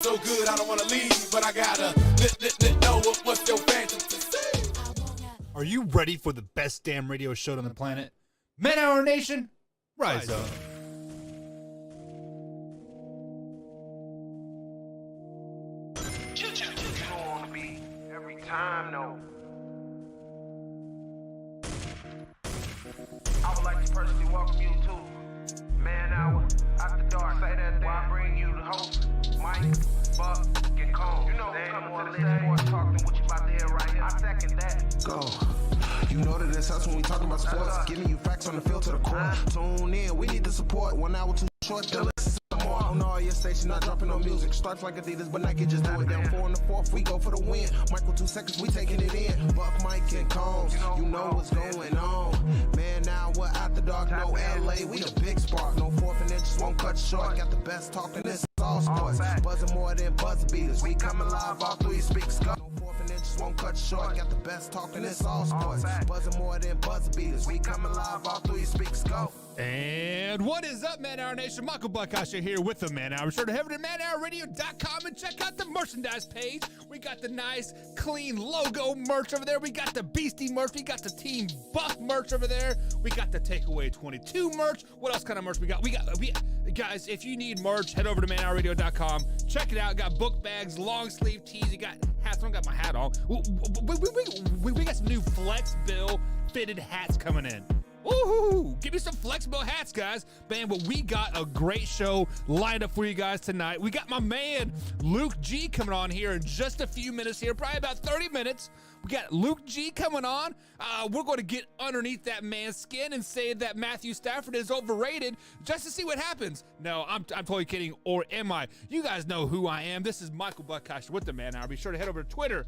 So good, I don't wanna leave, but I gotta know what's your fantasy. Are you ready for the best damn radio show on the planet? Man Hour Nation, rise up. Every time, no. I would like to personally welcome you to Man Hour After Dark. Say that while I bring you the host, Mike, Buck, and Cone. You know, come on to the sports talk than what you about to hear right here. I second that. Go. You know that it's us when we talking about sports, giving you facts on the field to the core. Tune in, we need the support. 1 hour too short, to listen some more. On all your stations, not dropping no music. Starts like Adidas, but Nike just do it. Down 4 in the 4th, we go for the win. Michael 2 seconds, we taking it in. Buck, Mike, and Combs, you know what's going on. Man, now we're after dark, no LA, we the big spark. No 4th and inches, won't cut short. Got the best talking, this all sports. Buzzing more than buzzer beaters. We coming live, all 3 speaks go. No 4th and inches, won't cut short. Got the best talking, this all sports. Buzzing more than buzzer beaters. We coming live, all 3 speaks go. And what is up, Man Hour Nation? Michael Buckasher here with the Man Hour. Be sure to head over to manhourradio.com and check out the merchandise page. We got the nice, clean logo merch over there. We got the Beastie merch. We got the Team Buff merch over there. We got the Takeaway 22 merch. What else kind of merch we got? Guys, if you need merch, head over to manhourradio.com. Check it out. Got book bags, long sleeve tees. You got hats. I don't got my hat on. We got some new Flex Bill fitted hats coming in. Woohoo! Give me some flexible hats, guys. Man, but we got a great show lined up for you guys tonight. We got my man, Luke G, coming on here in just a few minutes here, probably about 30 minutes. We got Luke G coming on. We're going to get underneath that man's skin and say that Matthew Stafford is overrated just to see what happens. No, I'm totally kidding, or am I? You guys know who I am. This is Michael Buckasher with the Man Hour. Be sure to head over to Twitter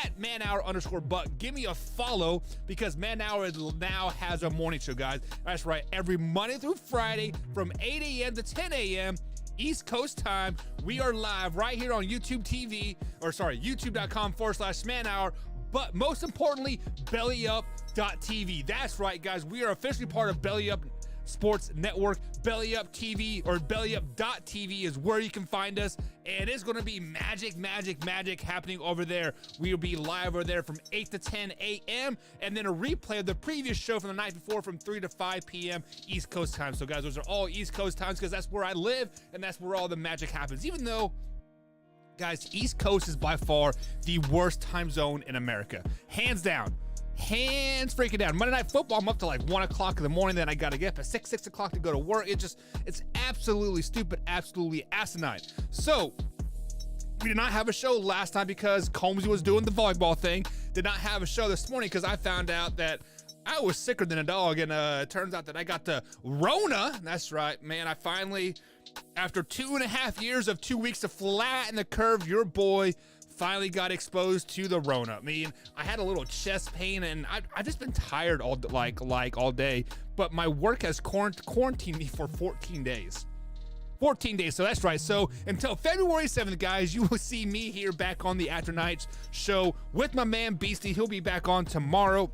at manhour_buck. Give me a follow because Man Hour now has a morning show, guys. That's right. Every Monday through Friday from 8 a.m. to 10 a.m. East Coast time. We are live right here on YouTube TV, youtube.com/Man Hour. But most importantly, BellyUp.tv. That's right, guys. We are officially part of Belly Up Sports Network. Belly Up TV or BellyUp.tv is where you can find us. And it's going to be magic happening over there. We will be live over there from 8 to 10 a.m. and then a replay of the previous show from the night before from 3 to 5 p.m. East Coast time. So, guys, those are all East Coast times because that's where I live and that's where all the magic happens. Even though, guys, East Coast is by far the worst time zone in America. Hands down. Hands freaking down. Monday Night Football, I'm up to like 1 o'clock in the morning. Then I got to get up at 6 o'clock to go to work. It's absolutely stupid, absolutely asinine. So, we did not have a show last time because Combsy was doing the volleyball thing. Did not have a show this morning because I found out that I was sicker than a dog. And it turns out that I got the Rona. That's right, man. I finally, after 2.5 years of 2 weeks to flatten the curve, your boy finally got exposed to the Rona. I mean, I had a little chest pain and I've just been tired all day, but my work has quarantined me for 14 days. 14 days, so that's right. So until February 7th, guys, you will see me here back on the After Nights show with my man Beastie. He'll be back on tomorrow.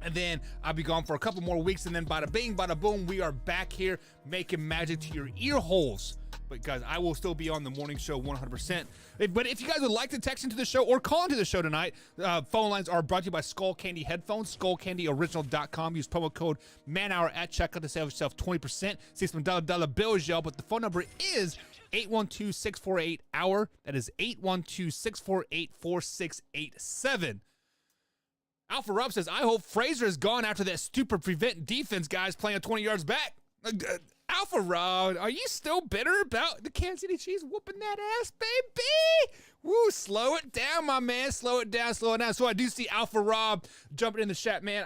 And then I'll be gone for a couple more weeks. And then bada bing, bada boom, we are back here making magic to your ear holes. But guys, I will still be on the morning show 100%. But if you guys would like to text into the show or call into the show tonight, phone lines are brought to you by Skull Candy Headphones, skullcandyoriginal.com. Use promo code MANHOUR at checkout to save yourself 20%. See some dollar bills, y'all. But the phone number is 812-648-HOUR. That is 812-648-4687. Alpha Rob says, I hope Frazier is gone after that stupid prevent defense guys playing 20 yards back. Alpha Rob, are you still bitter about the Kansas City Chiefs whooping that ass, baby? Woo, slow it down, my man. Slow it down. So I do see Alpha Rob jumping in the chat, man.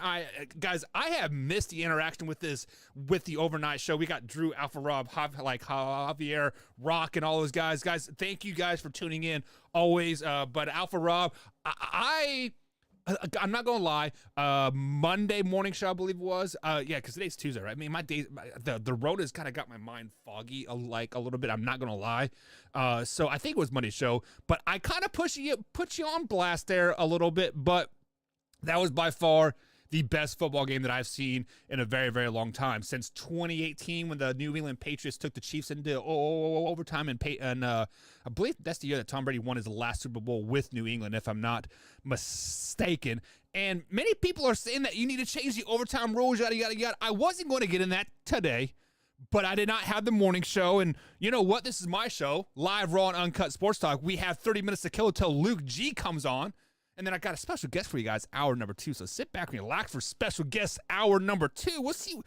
Guys, I have missed the interaction with the overnight show. We got Drew, Alpha Rob, Javier, Rock, and all those guys. Guys, thank you guys for tuning in always. But Alpha Rob, I'm not gonna lie. Monday morning show, I believe it was. Because today's Tuesday, right? I mean, my days, the road has kind of got my mind foggy, a little bit. I'm not gonna lie. So I think it was Monday's show, but I kind of put you on blast there a little bit. But that was by far the best football game that I've seen in a very, very long time. Since 2018 when the New England Patriots took the Chiefs into overtime, and I believe that's the year that Tom Brady won his last Super Bowl with New England, if I'm not mistaken. And many people are saying that you need to change the overtime rules, yada, yada, yada. I wasn't going to get in that today, but I did not have the morning show. And you know what? This is my show, live, raw, and uncut sports talk. We have 30 minutes to kill until Luke G comes on. And then I got a special guest for you guys, hour number 2. So sit back and relax for special guest hour number 2. We'll see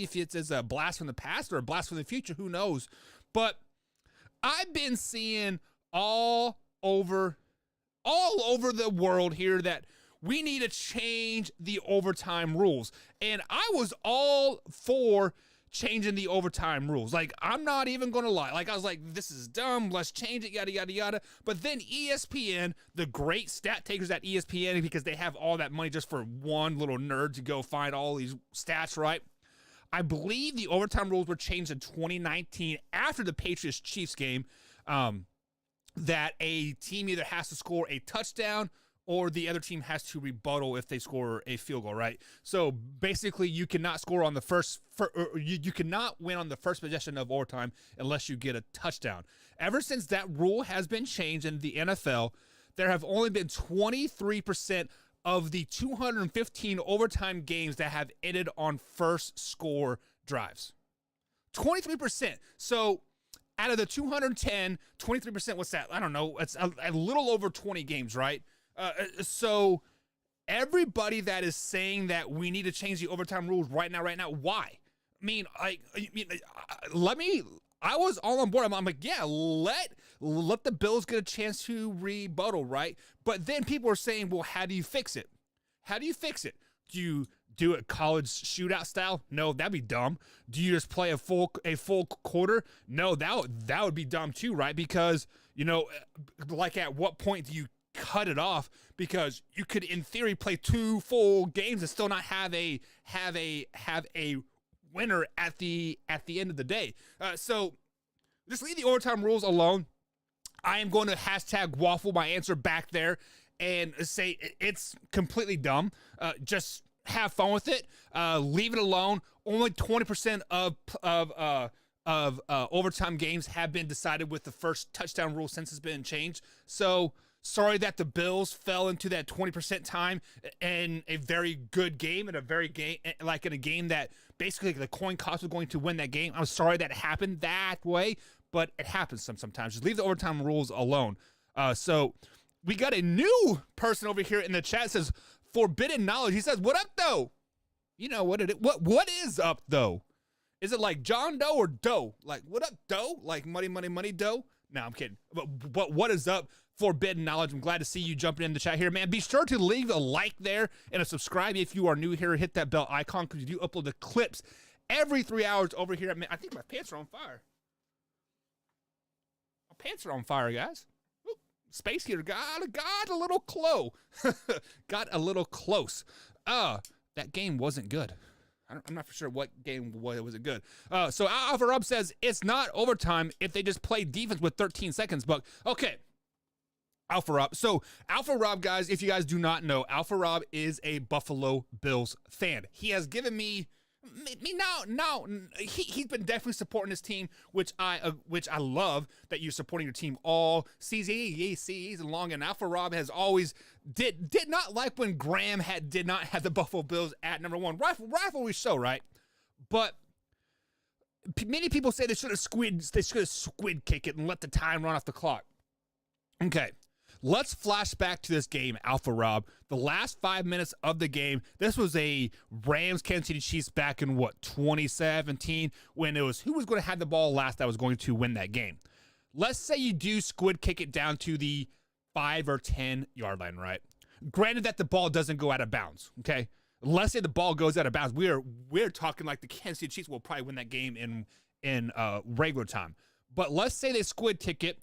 if it's as a blast from the past or a blast from the future. Who knows? But I've been seeing all over the world here that we need to change the overtime rules. And I was all for changing the overtime rules. Like, I'm not even gonna lie. Like, I was like, this is dumb, let's change it, yada, yada, yada. But then ESPN, the great stat takers at ESPN, because they have all that money just for one little nerd to go find all these stats, right? I believe the overtime rules were changed in 2019 after the Patriots-Chiefs game, that a team either has to score a touchdown or the other team has to rebuttal if they score a field goal, right? So basically, you cannot score on the you cannot win on the first possession of overtime unless you get a touchdown. Ever since that rule has been changed in the NFL, there have only been 23% of the 215 overtime games that have ended on first score drives. 23%. So out of the 210, 23%, what's that? I don't know. It's a little over 20 games, right? So everybody that is saying that we need to change the overtime rules right now, why? I mean, I was all on board. I'm like, yeah, let the Bills get a chance to rebuttal, right? But then people are saying, well, how do you fix it? How do you fix it? Do you do it college shootout style? No, that'd be dumb. Do you just play a full quarter? No, that would be dumb too, right? Because, you know, like at what point do you cut it off? Because you could in theory play 2 full games and still not have a winner at the end of the day. So just leave the overtime rules alone. I am going to hashtag waffle my answer back there and say it's completely dumb. Just have fun with it. Leave it alone. Only 20% of overtime games have been decided with the first touchdown rule since it's been changed. So sorry that the Bills fell into that 20% time in a very good game, in a game that basically the coin toss was going to win that game. I'm sorry that it happened that way, but it happens sometimes. Just leave the overtime rules alone. So we got a new person over here in the chat that says forbidden knowledge. He says, "What up, though?" You know what what is up, though? Is it like John Doe or Doe? Like, what up, Doe? Like money, Doe? No, I'm kidding. But what is up, forbidden knowledge? I'm glad to see you jumping in the chat here, man. Be sure to leave a like there and a subscribe if you are new here. Hit that bell icon because you do upload the clips every 3 hours over here. I think my pants are on fire. My pants are on fire, guys. Ooh, space heater got a little close. Got a little close. That game wasn't good. I'm not for sure what game was it good. So Alpha Rob says it's not overtime if they just play defense with 13 seconds. But okay, Alpha Rob. So Alpha Rob, guys, if you guys do not know, Alpha Rob is a Buffalo Bills fan. He has given me he's been definitely supporting his team, which I love that you're supporting your team all season long. And Alpha Rob has always did not like when Graham did not have the Buffalo Bills at number 1. Rivalry show, right? But many people say they should have squid kick it and let the time run off the clock. Okay. Let's flash back to this game, Alpha Rob. The last 5 minutes of the game, this was a Rams-Kansas City Chiefs back in, 2017, when it was who was going to have the ball last that was going to win that game. Let's say you do squid kick it down to the 5 or 10 yard line, right? Granted that the ball doesn't go out of bounds, okay? Let's say the ball goes out of bounds. We're talking like the Kansas City Chiefs will probably win that game in regular time. But let's say they squid kick it.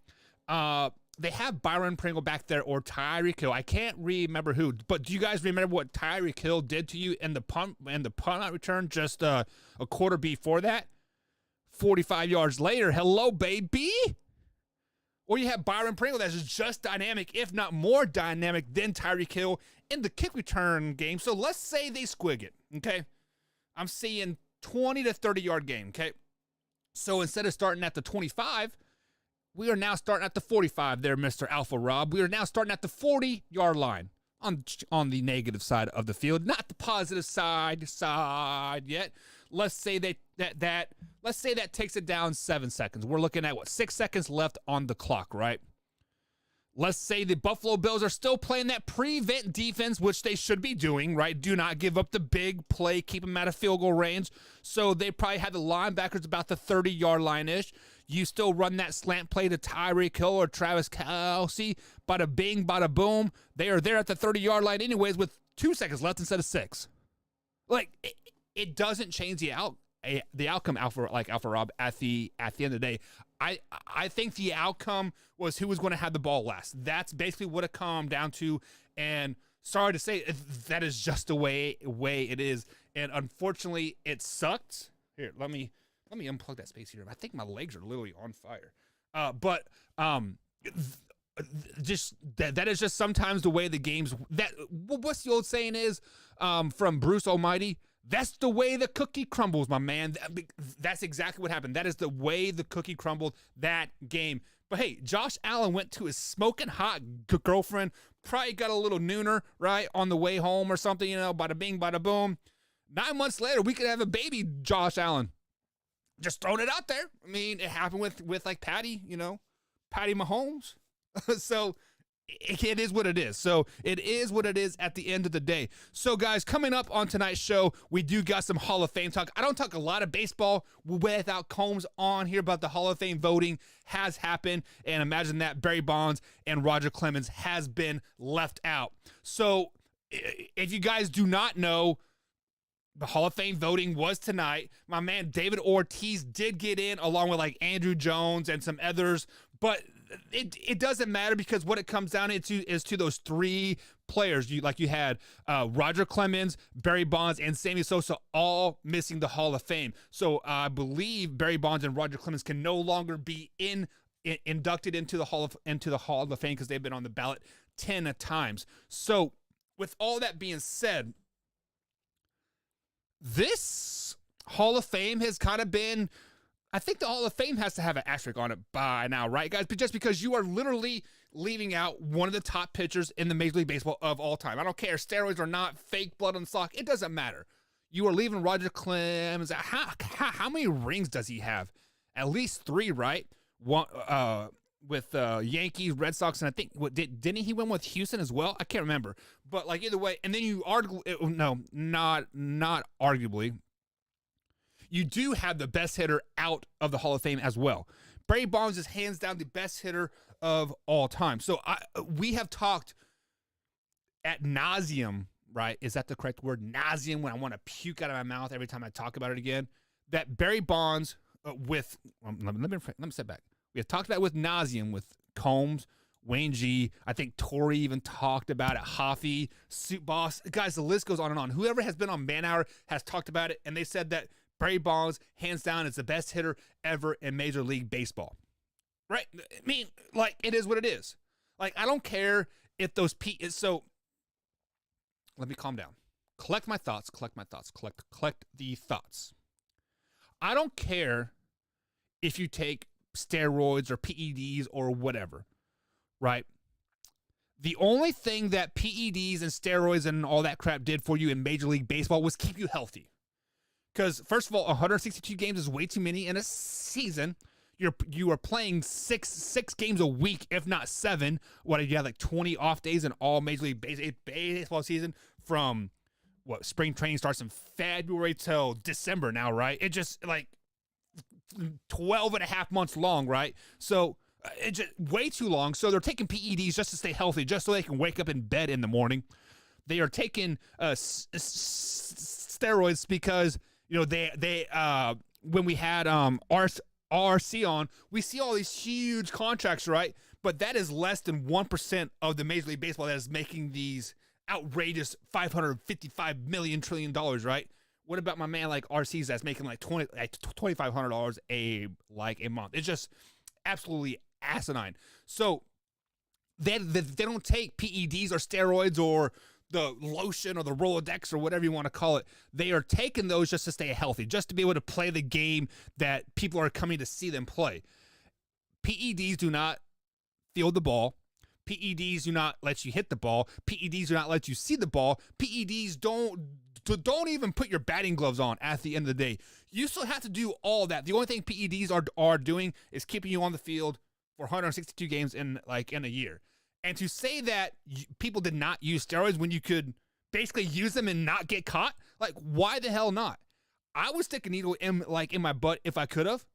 They have Byron Pringle back there or Tyreek Hill. I can't remember who, but do you guys remember what Tyreek Hill did to you in the punt out return just a quarter before that? 45 yards later, hello, baby. Or you have Byron Pringle that's just dynamic, if not more dynamic than Tyreek Hill in the kick return game. So let's say they squig it, okay? I'm seeing 20 to 30-yard game, okay? So instead of starting at the 25, we are now starting at the 45 there, Mr. Alpha Rob. We are now starting at the 40-yard line on the negative side of the field, not the positive side yet. Let's say let's say that takes it down 7 seconds. We're looking at 6 seconds left on the clock, right? Let's say the Buffalo Bills are still playing that prevent defense, which they should be doing, right? Do not give up the big play, keep them out of field goal range. So they probably have the linebackers about the 30-yard line-ish. You still run that slant play to Tyreek Hill or Travis Kelce. Bada bing, bada boom. They are there at the 30-yard line anyways with 2 seconds left instead of 6. Like, it doesn't change the outcome, Alpha Rob, at the end of the day. I think the outcome was who was going to have the ball last. That's basically what it come down to. And sorry to say, that is just the way it is. And unfortunately, it sucked. Here, let me unplug that space here. I think my legs are literally on fire. Just that is just sometimes the way the games. What's the old saying is from Bruce Almighty? That's the way the cookie crumbles, my man. That's exactly what happened. That is the way the cookie crumbled that game. But hey, Josh Allen went to his smoking hot girlfriend, probably got a little nooner, right, on the way home or something, bada bing, bada boom. 9 months later, we could have a baby Josh Allen. Just throwing it out there. I mean, it happened with like Patty Mahomes. So it is what it is. So it is what it is at the end of the day. So guys, coming up on tonight's show, we do got some Hall of Fame talk. I don't talk a lot of baseball without Combs on here, but the Hall of Fame voting has happened. And imagine that Barry Bonds and Roger Clemens has been left out. So if you guys do not know, the Hall of Fame voting was tonight. My man David Ortiz did get in along with like Andrew Jones and some others, but it doesn't matter because what it comes down into is to those 3 players. You had Roger Clemens, Barry Bonds, and Sammy Sosa all missing the Hall of Fame. So I believe Barry Bonds and Roger Clemens can no longer be inducted into the Hall of Fame because they've been on the ballot 10 times. So with all that being said, this Hall of Fame has kind of been, I think the Hall of Fame has to have an asterisk on it by now, right, guys? But just because you are literally leaving out one of the top pitchers in the Major League Baseball of all time. I don't care, steroids or not, fake blood on the sock, it doesn't matter. You are leaving Roger Clemens. How many rings does he have? At least 3, right? One with Yankees, Red Sox, and I think didn't he win with Houston as well? I can't remember. But like either way, and then you not arguably, you do have the best hitter out of the Hall of Fame as well. Barry Bonds is hands down the best hitter of all time. So we have talked ad nauseum, right? Is that the correct word? Nauseum, when I want to puke out of my mouth every time I talk about it again. That Barry Bonds let me step back. We have talked about it with nauseum with Combs, Wayne G. I think Torrey even talked about it. Hoffy, Suit Boss. Guys, the list goes on and on. Whoever has been on Man Hour has talked about it, and they said that Barry Bonds, hands down, is the best hitter ever in Major League Baseball. Right? I mean, like, it is what it is. Like, I don't care if those so let me calm down. Collect the thoughts. I don't care if you take steroids or PEDs or whatever, right? The only thing that PEDs and steroids and all that crap did for you in Major League Baseball was keep you healthy. Because first of all, 162 games is way too many in a season. You are playing six games a week, if not 7. What, you have like 20 off days in all Major League Baseball season from spring training starts in February till December now, right? It just like 12 and a half months long, right? So it's just way too long. So they're taking PEDs just to stay healthy, just so they can wake up in bed in the morning. They are taking steroids because they when we had RC on, we see all these huge contracts, right? But that is less than 1% of the Major League Baseball that is making these outrageous $555 million trillion, right? What about my man like RC's that's making like $2,500 a month? It's just absolutely asinine. So they don't take PEDs or steroids or the lotion or the Rolodex or whatever you want to call it. They are taking those just to stay healthy, just to be able to play the game that people are coming to see them play. PEDs do not field the ball. PEDs do not let you hit the ball. PEDs do not let you see the ball. PEDs don't even put your batting gloves on at the end of the day. You still have to do all that. The only thing PEDs are doing is keeping you on the field for 162 games in a year. And to say that people did not use steroids when you could basically use them and not get caught, like, why the hell not? I would stick a needle in my butt if I could have.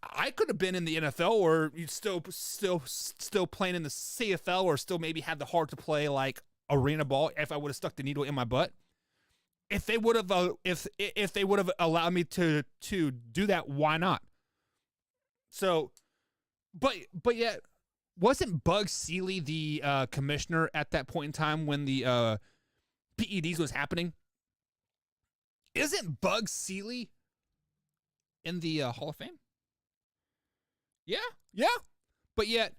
I could have been in the NFL or still playing in the CFL or still maybe had the heart to play like arena ball if I would have stuck the needle in my butt. If they would have if they would have allowed me to do that, why not? So, but yet, wasn't Bug Seeley the commissioner at that point in time when the PEDs was happening? Isn't Bug Seeley in the Hall of Fame? Yeah. But yet,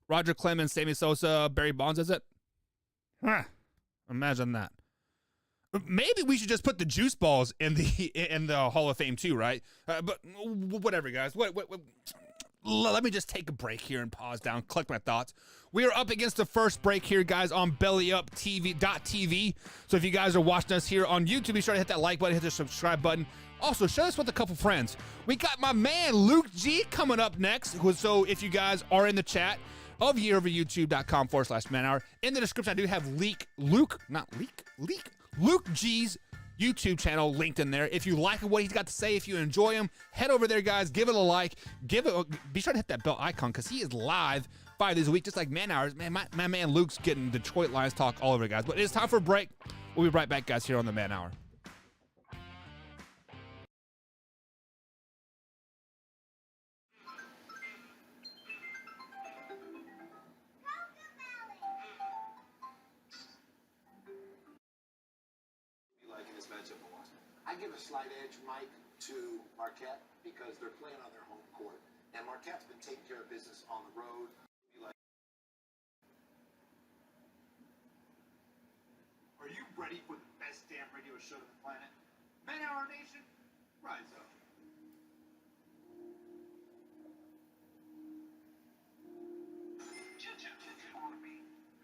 Roger Clemens, Sammy Sosa, Barry Bonds is it? Huh. Imagine that. Maybe we should just put the juice balls in the Hall of Fame too, right? But whatever, guys. Let me just take a break here and pause down, collect my thoughts. We are up against the first break here, guys, on BellyUpTV.tv. So if you guys are watching us here on YouTube, be sure to hit that like button, hit the subscribe button. Also, share this with a couple friends. We got my man Luke G coming up next. So if you guys are in the chat of yearoveryoutube.com/manhour, in the description I do have Luke G's YouTube channel linked in there. If you like what he's got to say, if you enjoy him, head over there, guys. Give it a like. Be sure to hit that bell icon because he is live 5 days a week, just like Man Hours. Man, my man Luke's getting Detroit Lions talk all over, guys. But it's time for a break. We'll be right back, guys, here on the Man Hour. I give a slight edge, Mike, to Marquette because they're playing on their home court. And Marquette's been taking care of business on the road. Are you ready for the best damn radio show on the planet? Man Hour Nation, rise up.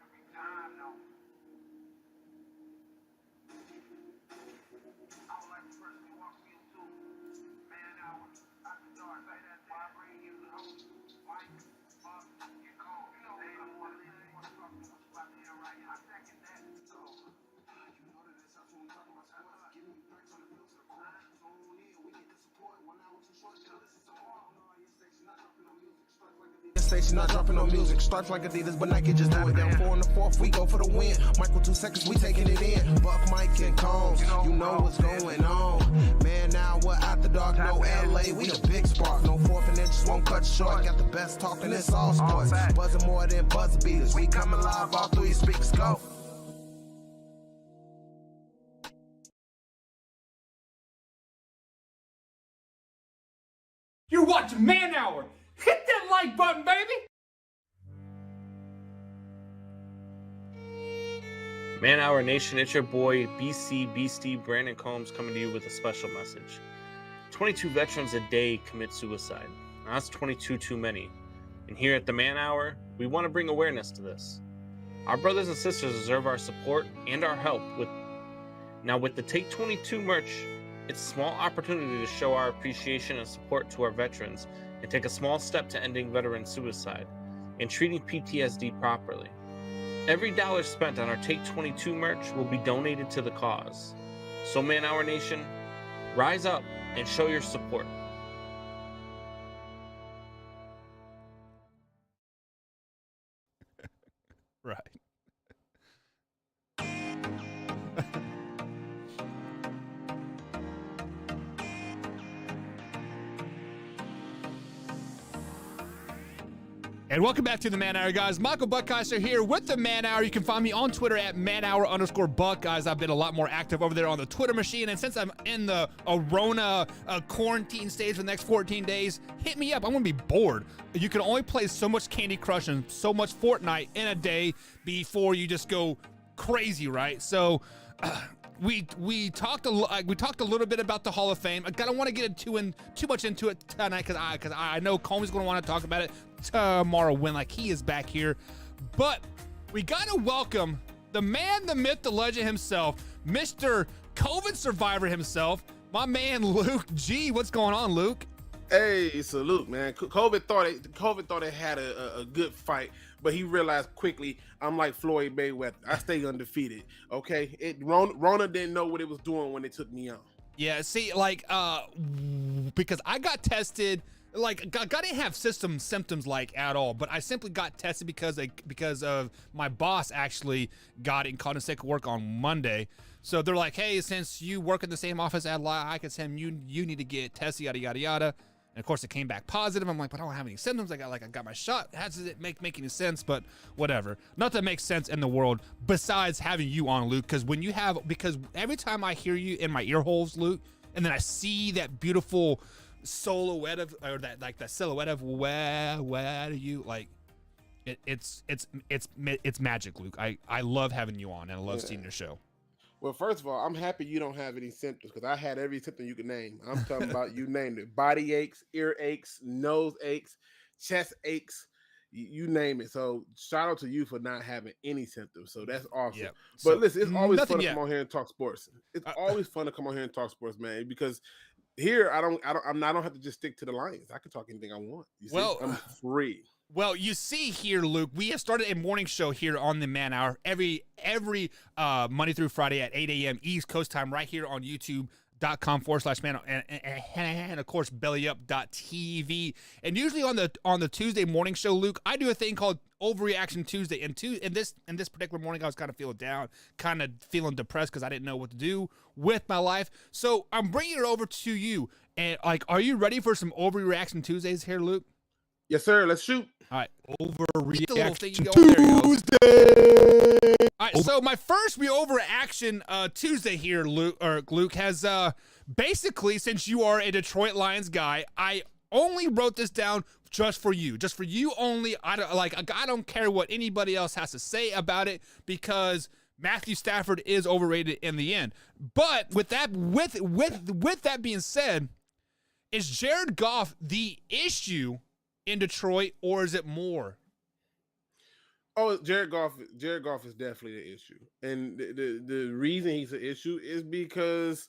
Every time, though. I would like to personally welcome you to Man Hour After Dark. Say that why I bring you the host, Mike, Buck, and Cole. You know, they don't want to talk to what you about to hear right here. I second that. So, You know that it's us when we talk about sports. Giving you facts on the field to the court. Tune in, we need the support. 1 hour too short to listen to all. Station not dropping no music. Starts like Adidas, but Nike just do it. Down 4 in the 4th, we go for the win. Michael 2 seconds, we taking it in. Buck, Mike, and Combs, you know what's going on. Man, now we're after dark, no LA, we the big spark. No 4th and inches won't cut short. Got the best talking, it's all sports. Buzzing more than buzz beaters. We coming live, all 3 speakers go. You're watching Man Hour. Hit that like button, baby. Man Hour Nation, it's your boy BC Beastie Brandon Combs coming to you with a special message. 22 veterans a day commit suicide. Now, that's 22 too many. And here at the Man Hour, we want to bring awareness to this. Our brothers and sisters deserve our support and our help. With the Take 22 merch, it's a small opportunity to show our appreciation and support to our veterans and take a small step to ending veteran suicide and treating PTSD properly. Every dollar spent on our Take 22 merch will be donated to the cause. So Man Hour Nation, rise up and show your support. Right. And welcome back to the Man Hour, guys. Michael Buckheiser here with the Man Hour. You can find me on Twitter at manhour_Buck, guys. I've been a lot more active over there on the Twitter machine. And since I'm in the Rona quarantine stage for the next 14 days, hit me up. I'm going to be bored. You can only play so much Candy Crush and so much Fortnite in a day before you just go crazy, right? So we talked a little bit about the Hall of Fame. I don't want to get too much into it tonight because I know Combs going to want to talk about it tomorrow when he is back here. But we got to welcome the man, the myth, the legend himself, Mr. COVID survivor himself, my man Luke G. What's going on, Luke? Hey, salute, man. COVID thought it had a good fight, but he realized quickly, I'm like Floyd Mayweather. I stay undefeated. Okay, Rona didn't know what it was doing when it took me on. Yeah, see, because I got tested. I didn't have symptoms at all, but I simply got tested because of my boss actually got it and called in sick work on Monday. So they're like, hey, since you work in the same office at I can send you need to get tested, yada yada yada. And of course it came back positive. I'm like, but I don't have any symptoms. I got my shot. How does it make any sense? But whatever. Not that makes sense in the world besides having you on, Luke, because every time I hear you in my ear holes, Luke, and then I see that beautiful silhouette of where you it's magic, Luke. I love having you on and I love seeing your show. Well, first of all, I'm happy you don't have any symptoms because I had every symptom you could name. I'm talking about you named it: body aches, ear aches, nose aches, chest aches, you name it. So shout out to you for not having any symptoms. So that's awesome. Yeah. But listen, it's always fun to come on here and talk sports. It's always fun to come on here and talk sports, man, because here I don't have to just stick to the Lions. I can talk anything I want. You see? I'm free. Well, you see here, Luke, we have started a morning show here on the Man Hour every Monday through Friday at 8 a.m. East Coast time right here on YouTube.com/man and of course bellyup.tv. And usually on the Tuesday morning show, Luke, I do a thing called Overreaction Tuesday. And in this particular morning, I was kind of feeling down, kind of feeling depressed because I didn't know what to do with my life. So I'm bringing it over to you. And are you ready for some Overreaction Tuesdays here, Luke? Yes, sir. Let's shoot. All right, Overreaction Tuesday. All right, so my first Overreaction Tuesday here, Luke has basically, since you are a Detroit Lions guy, I only wrote this down just for you only. I don't care what anybody else has to say about it because Matthew Stafford is overrated in the end. But with that being said, is Jared Goff the issue in Detroit, or is it more? Oh, Jared Goff is definitely the issue, and the reason he's an issue is because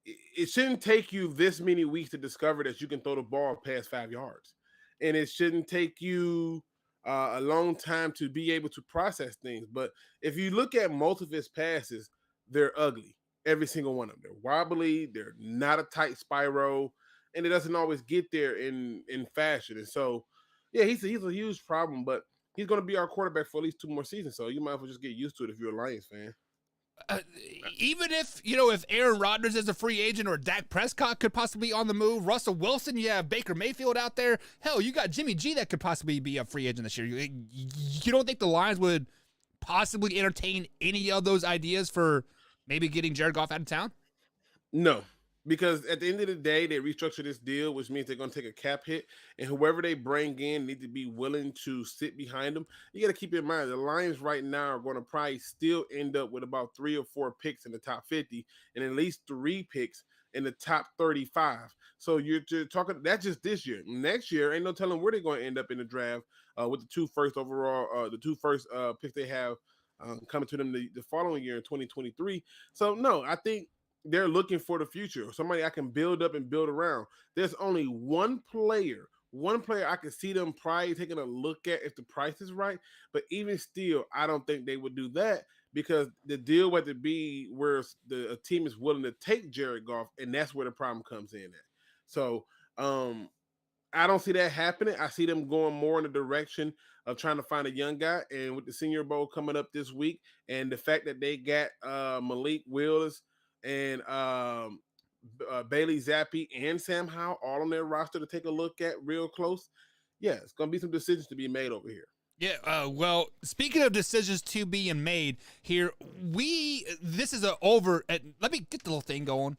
it shouldn't take you this many weeks to discover that you can throw the ball past 5 yards, and it shouldn't take you a long time to be able to process things. But if you look at most of his passes, they're ugly. Every single one of them. They're wobbly. They're not a tight spiral. And it doesn't always get there in fashion. And so, yeah, he's a huge problem, but he's going to be our quarterback for at least 2 more seasons. So you might as well just get used to it if you're a Lions fan. Even if Aaron Rodgers is a free agent or Dak Prescott could possibly be on the move, Russell Wilson, you have Baker Mayfield out there. Hell, you got Jimmy G that could possibly be a free agent this year. You don't think the Lions would possibly entertain any of those ideas for maybe getting Jared Goff out of town? No. Because at the end of the day, they restructure this deal, which means they're going to take a cap hit, and whoever they bring in need to be willing to sit behind them. You got to keep in mind, the Lions right now are going to probably still end up with about 3 or 4 picks in the top 50 and at least 3 picks in the top 35. So you're talking, that's just this year. Next year, ain't no telling where they're going to end up in the draft with the 2 first overall, the 2 first picks they have coming to them the following year in 2023. So, no, I think they're looking for the future, somebody I can build up and build around. There's only one player I can see them probably taking a look at if the price is right. But even still, I don't think they would do that because the deal would have to be where a team is willing to take Jared Goff, and that's where the problem comes in at. So I don't see that happening. I see them going more in the direction of trying to find a young guy. And with the Senior Bowl coming up this week, and the fact that they got Malik Willis and Bailey Zappi and Sam Howell all on their roster to take a look at real close, yeah, it's going to be some decisions to be made over here. Yeah, well, speaking of decisions to being made here, this is let me get the little thing going.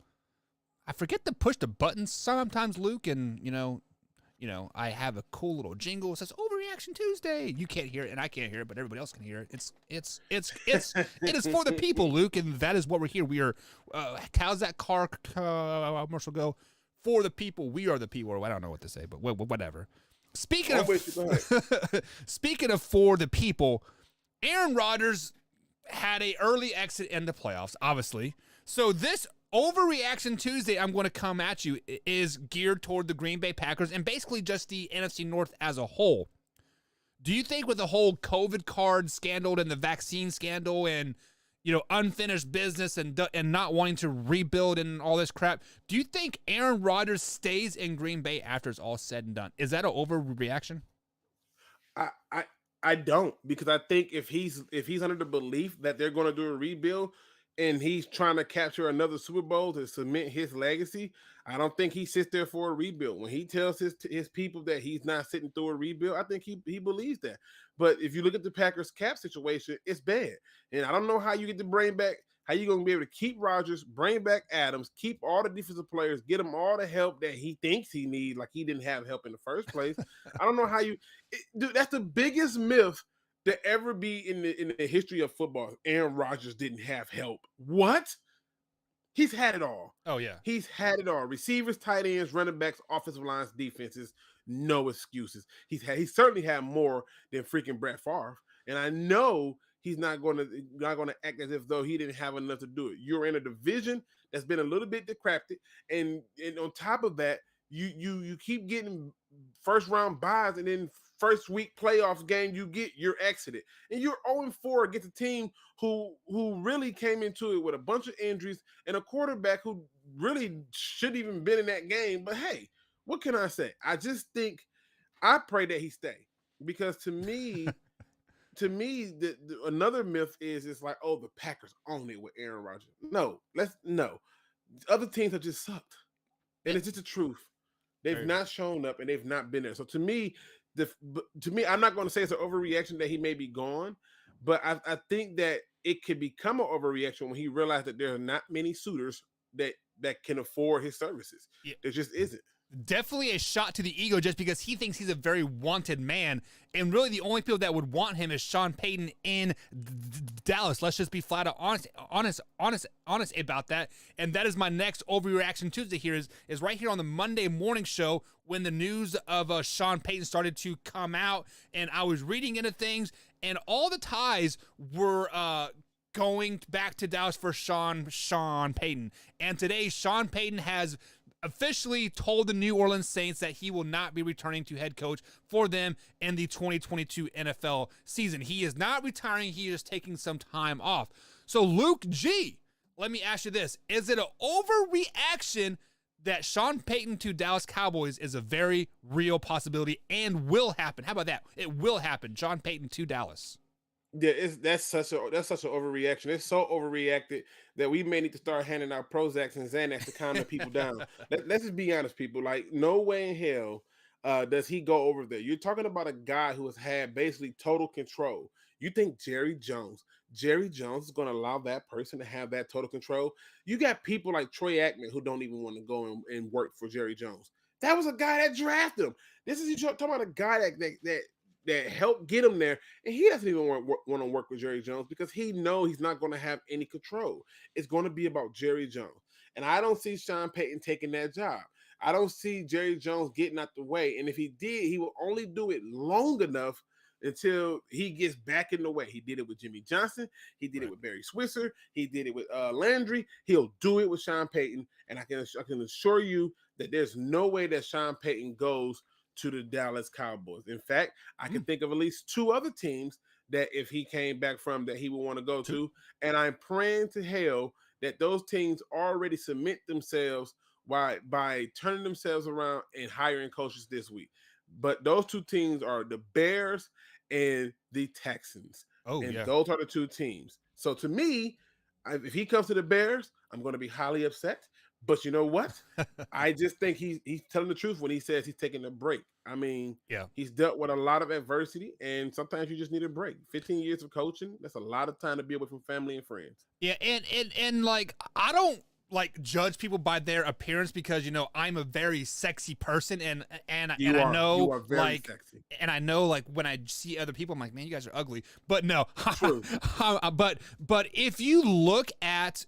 I forget to push the buttons sometimes, Luke, and I have a cool little jingle. It says Overreaction Tuesday. You can't hear it, and I can't hear it, but everybody else can hear it. It is for the people, Luke, and that is what we're here. We are. How's that car commercial go? For the people, we are the people. Or I don't know what to say, but whatever. Speaking of for the people, Aaron Rodgers had a early exit in the playoffs, obviously. So this Overreaction Tuesday, I'm going to come at you, is geared toward the Green Bay Packers and basically just the NFC North as a whole. Do you think with the whole COVID card scandal and the vaccine scandal and unfinished business and not wanting to rebuild and all this crap, do you think Aaron Rodgers stays in Green Bay after it's all said and done? Is that an overreaction? I don't, because I think if he's under the belief that they're going to do a rebuild and he's trying to capture another Super Bowl to cement his legacy, I don't think he sits there for a rebuild. When he tells his people that he's not sitting through a rebuild, I think he believes that. But if you look at the Packers cap situation, it's bad. And I don't know how you get the brain back, how you going to be able to keep Rodgers, bring back Adams, keep all the defensive players, get him all the help that he thinks he needs, like he didn't have help in the first place. I don't know how dude, that's the biggest myth to ever be in the history of football. Aaron Rodgers didn't have help. What? He's had it all. Oh, yeah. He's had it all. Receivers, tight ends, running backs, offensive lines, defenses, no excuses. He certainly had more than freaking Brett Favre. And I know he's not going to act as if though he didn't have enough to do it. You're in a division that's been a little bit decrepit. And on top of that, you keep getting first round buys, and then first week playoffs game you're exited, and you're 0-4 against a team who really came into it with a bunch of injuries and a quarterback who really shouldn't even been in that game. But hey, what can I say? I just think I pray that he stay, because to me, another myth is it's like, oh, the Packers own it with Aaron Rodgers. No. Other teams have just sucked, and it's just the truth. They've not shown up and they've not been there. So to me, I'm not going to say it's an overreaction that he may be gone, but I think that it could become an overreaction when he realized that there are not many suitors that can afford his services. Yeah. There just isn't. Definitely a shot to the ego, just because he thinks he's a very wanted man, and really the only people that would want him is Sean Payton in Dallas. Let's just be flat out honest about that. And that is my next Overreaction Tuesday here is right here on the Monday morning show, when the news of Sean Payton started to come out, and I was reading into things, and all the ties were going back to Dallas for Sean Payton. And today, Sean Payton has officially told the New Orleans Saints that he will not be returning to head coach for them in the 2022 NFL season. He is not retiring. He is taking some time off. So, Luke G, let me ask you this. Is it an overreaction that Sean Payton to Dallas Cowboys is a very real possibility and will happen? How about that? It will happen. Sean Payton to Dallas. Yeah, that's such an overreaction. It's so overreacted that we may need to start handing out Prozacs and Xanax to calm the people down. Let's just be honest, people. Like, no way in hell does he go over there. You're talking about a guy who has had basically total control. You think Jerry Jones is going to allow that person to have that total control? You got people like Troy Aikman who don't even want to go and work for Jerry Jones. That was a guy that drafted him. This is, you're talking about a guy that helped get him there, and he doesn't even want to work with Jerry Jones because he knows he's not going to have any control. It's going to be about Jerry Jones, and I don't see Sean Payton taking that job. I don't see Jerry Jones getting out the way, and if he did, he will only do it long enough until he gets back in the way. He did it with Jimmy Johnson. He did it with Barry Switzer. He did it with Landry. He'll do it with Sean Payton, and I can assure you that there's no way that Sean Payton goes to the Dallas Cowboys. In fact, I can think of at least two other teams that if he came back from that he would want to go to. And I'm praying to hell that those teams already submit themselves by turning themselves around and hiring coaches this week. But those two teams are the Bears and the Texans. Those are the two teams. So to me, if he comes to the Bears, I'm going to be highly upset But you know what? I just think he's telling the truth when he says he's taking a break. I mean, Yeah. he's dealt with a lot of adversity, and sometimes you just need a break. 15 years of coaching, that's a lot of time to be away from family and friends. Yeah, and like I don't like judge people by their appearance because I'm a very sexy person and You I are know very like sexy. and I know like when I see other people I'm like, man, you guys are ugly. But no. True. but if you look at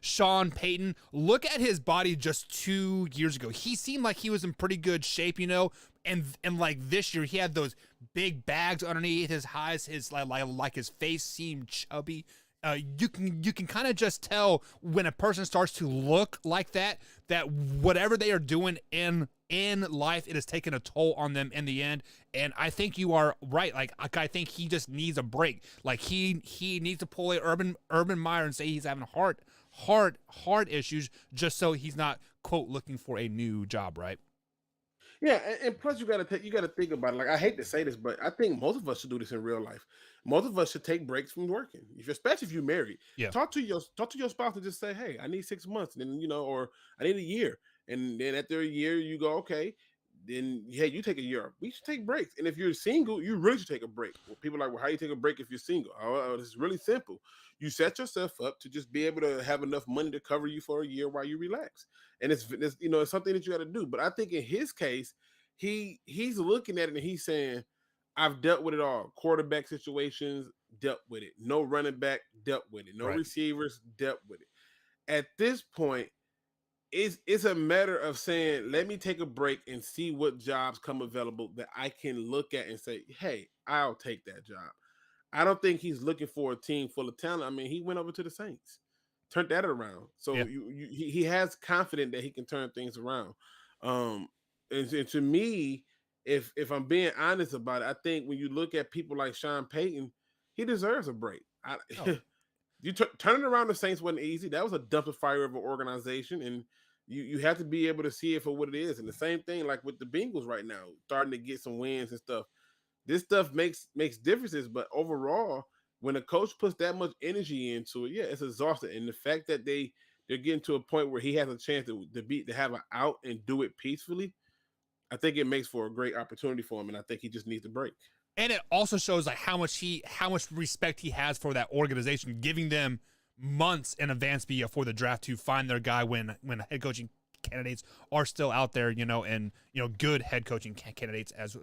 Sean Payton, look at his body just 2 years ago. He seemed like he was in pretty good shape, and like this year he had those big bags underneath his eyes, his like his face seemed chubby. You can kind of just tell when a person starts to look like that whatever they are doing in life, it has taken a toll on them in the end. And I think you are right. Like I think he just needs a break. Like he needs to pull a Urban Meyer and say he's having heart issues just so he's not, quote, looking for a new job, right? Yeah, and plus you gotta think about it. Like I hate to say this, but I think most of us should do this in real life. Most of us should take breaks from working, especially if you're married. Yeah. Talk to your spouse and just say, "Hey, I need 6 months," and then or I need a year, and then after a year you go, "Okay." Then hey, you take a year off. We should take breaks, and if you're single, you really should take a break. Well, people are like, well, how you take a break if you're single? Oh, it's really simple. You set yourself up to just be able to have enough money to cover you for a year while you relax, and it's it's something that you got to do. But I think in his case, he's looking at it and he's saying, I've dealt with it all. Quarterback situations, dealt with it. No running back, dealt with it. No Right. receivers, dealt with it. At this point, it's a matter of saying, let me take a break and see what jobs come available that I can look at and say, hey, I'll take that job. I don't think he's looking for a team full of talent. I mean, he went over to the Saints, turned that around. So Yeah. he has confidence that he can turn things around. And to me, if I'm being honest about it, I think when you look at people like Sean Payton, he deserves a break. Oh. Turning around the Saints wasn't easy. That was a dumpster fire of an organization, and you have to be able to see it for what it is. And the same thing, like with the Bengals right now, starting to get some wins and stuff. This stuff makes differences, but overall, when a coach puts that much energy into it, yeah, it's exhausting. And the fact that they're getting to a point where he has a chance to have an out and do it peacefully, I think it makes for a great opportunity for him, and I think he just needs a break. And it also shows like how much respect he has for that organization, giving them months in advance before the draft to find their guy when head coaching candidates are still out there, and good head coaching candidates as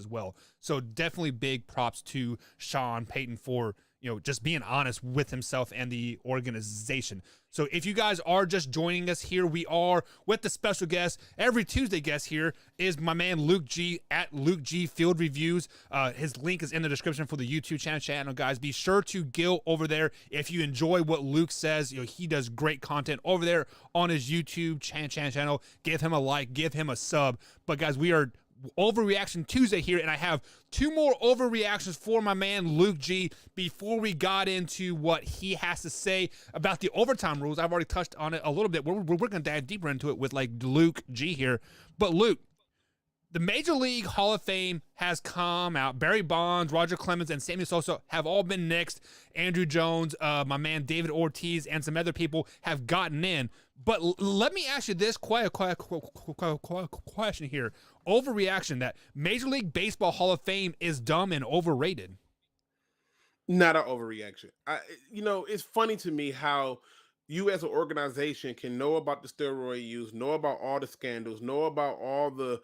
well. So definitely big props to Sean Payton for just being honest with himself and the organization. So if you guys are just joining us here, we are with the special guest. Every Tuesday guest here is my man Luke G at Luke G Field Reviews. His link is in the description for the YouTube channel, guys. Be sure to go over there if you enjoy what Luke says. He does great content over there on his YouTube channel. Give him a like, give him a sub. But guys, we are Overreaction Tuesday here, and I have two more overreactions for my man Luke G before we got into what he has to say about the overtime rules. I've already touched on it a little bit. We're going to dive deeper into it with like Luke G here. But Luke, the Major League Hall of Fame has come out. Barry Bonds, Roger Clemens, and Sammy Sosa have all been nixed. Andrew Jones, my man David Ortiz, and some other people have gotten in. But let me ask you this question here. Overreaction that Major League Baseball Hall of Fame is dumb and overrated. Not an overreaction. It's funny to me how you as an organization can know about the steroid use, know about all the scandals, know about all the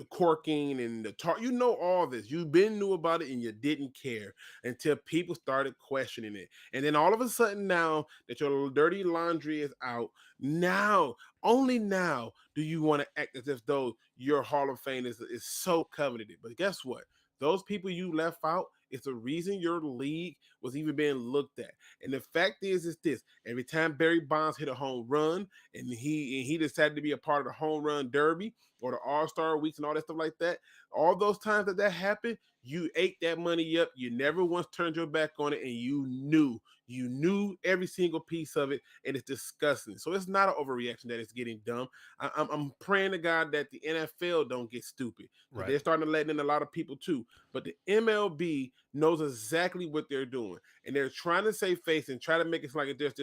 corking and all this. You've been knew about it and you didn't care until people started questioning it. And then all of a sudden now that your dirty laundry is out, only now do you want to act as if though your Hall of Fame is so coveted. But guess what? Those people you left out is the reason your league was even being looked at. And the fact is this: every time Barry Bonds hit a home run and he decided to be a part of the home run derby or the All-Star weeks and all that stuff like that, all those times that happened, You ate that money up. You never once turned your back on it, and you knew every single piece of it, and it's disgusting. So it's not an overreaction that it's getting dumb. I'm praying to God that the NFL don't get stupid. Right. They're starting to let in a lot of people too, but the MLB knows exactly what they're doing, and they're trying to save face and try to make it like there's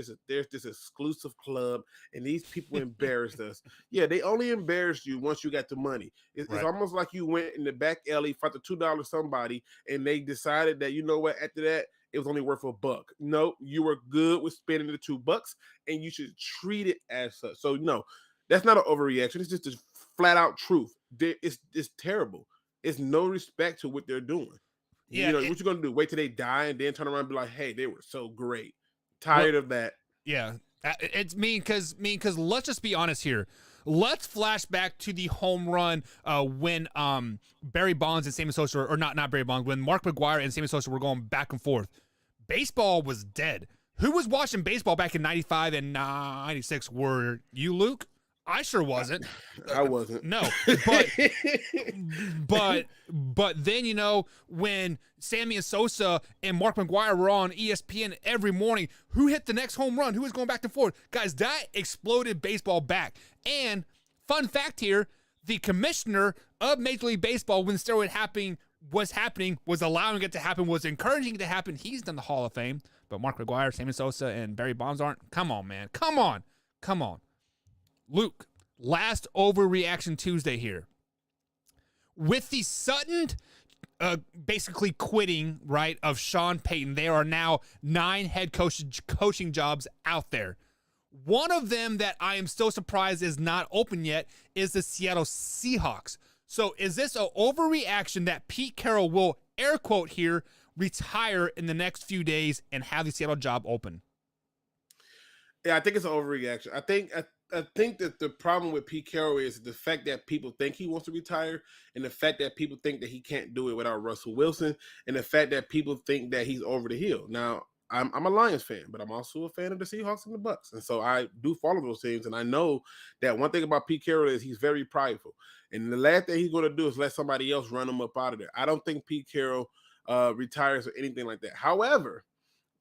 this exclusive club, and these people embarrassed us. Yeah, they only embarrassed you once you got the money. It's Right. almost like you went in the back alley, fought the $2 somebody, and they decided that, you know what, after that, it was only worth $1. No, you were good with spending the $2, and you should treat it as such. So no, that's not an overreaction. It's just a flat out truth. It's terrible. It's no respect to what they're doing. Yeah, You know what you're gonna do? Wait till they die and then turn around and be like, "Hey, they were so great." Tired of that. Yeah, it's because let's just be honest here. Let's flash back to the home run when Barry Bonds and Sammy Sosa, or not Barry Bonds, when Mark McGwire and Sammy Sosa were going back and forth. Baseball was dead. Who was watching baseball back in 95 and 96? Were you, Luke? I sure wasn't. I wasn't. No, but then, you know, when Sammy and Sosa and Mark McGwire were on ESPN every morning, who hit the next home run? Who was going back and forth? Guys, that exploded baseball back. And fun fact here, the commissioner of Major League Baseball, when steroid was allowing it to happen, was encouraging it to happen. He's in the Hall of Fame, but Mark McGwire, Sammy Sosa, and Barry Bonds aren't. Come on, man. Come on. Luke, last Overreaction Tuesday here. With the sudden basically quitting, right, of Sean Payton, there are now 9 head coaching jobs out there. One of them that I am still surprised is not open yet is the Seattle Seahawks. So is this an overreaction that Pete Carroll will, air quote here, retire in the next few days and have the Seattle job open? Yeah, I think it's an overreaction. I think that the problem with Pete Carroll is the fact that people think he wants to retire, and the fact that people think that he can't do it without Russell Wilson, and the fact that people think that he's over the hill. Now, I'm a Lions fan, but I'm also a fan of the Seahawks and the Bucks, and so I do follow those teams. And I know that one thing about Pete Carroll is he's very prideful, and the last thing he's going to do is let somebody else run him up out of there. I don't think Pete Carroll retires or anything like that. However,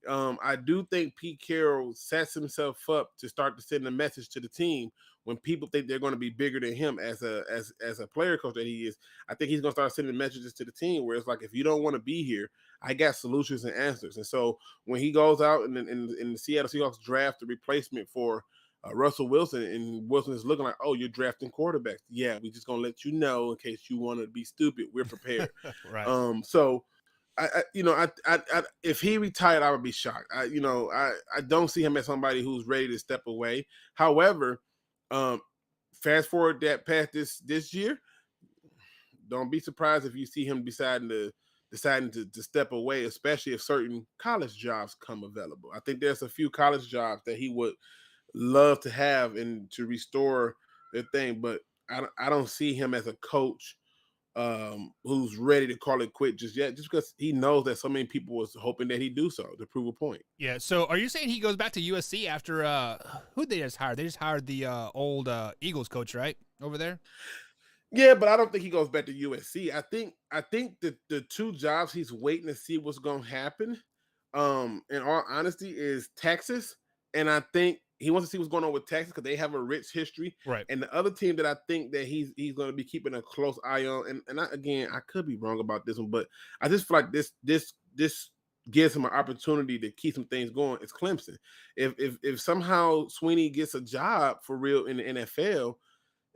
I do think Pete Carroll sets himself up to start to send a message to the team when people think they're going to be bigger than him as a player coach that he is. I think he's going to start sending messages to the team where it's like, if you don't want to be here, I got solutions and answers. And so when he goes out and in the Seattle Seahawks draft the replacement for Russell Wilson, and Wilson is looking like, oh, you're drafting quarterbacks. Yeah, we just going to let you know in case you want to be stupid. We're prepared. Right. So I if he retired, I would be shocked. I don't see him as somebody who's ready to step away. However, fast forward that past this year, don't be surprised if you see him deciding to step away, especially if certain college jobs come available. I think there's a few college jobs that he would love to have and to restore their thing, but I don't see him as a coach who's ready to call it quit just yet, just because he knows that so many people was hoping that he'd do so to prove a point. Yeah, so are you saying he goes back to USC after who'd they just hired? They just hired the old Eagles coach, right? Over there? Yeah, but I don't think he goes back to USC. I think that the 2 jobs he's waiting to see what's going to happen, in all honesty, is Texas. And I think he wants to see what's going on with Texas because they have a rich history. Right. And the other team that I think that he's going to be keeping a close eye on, and I could be wrong about this one, but I just feel like this gives him an opportunity to keep some things going. It's Clemson. If somehow Sweeney gets a job for real in the NFL,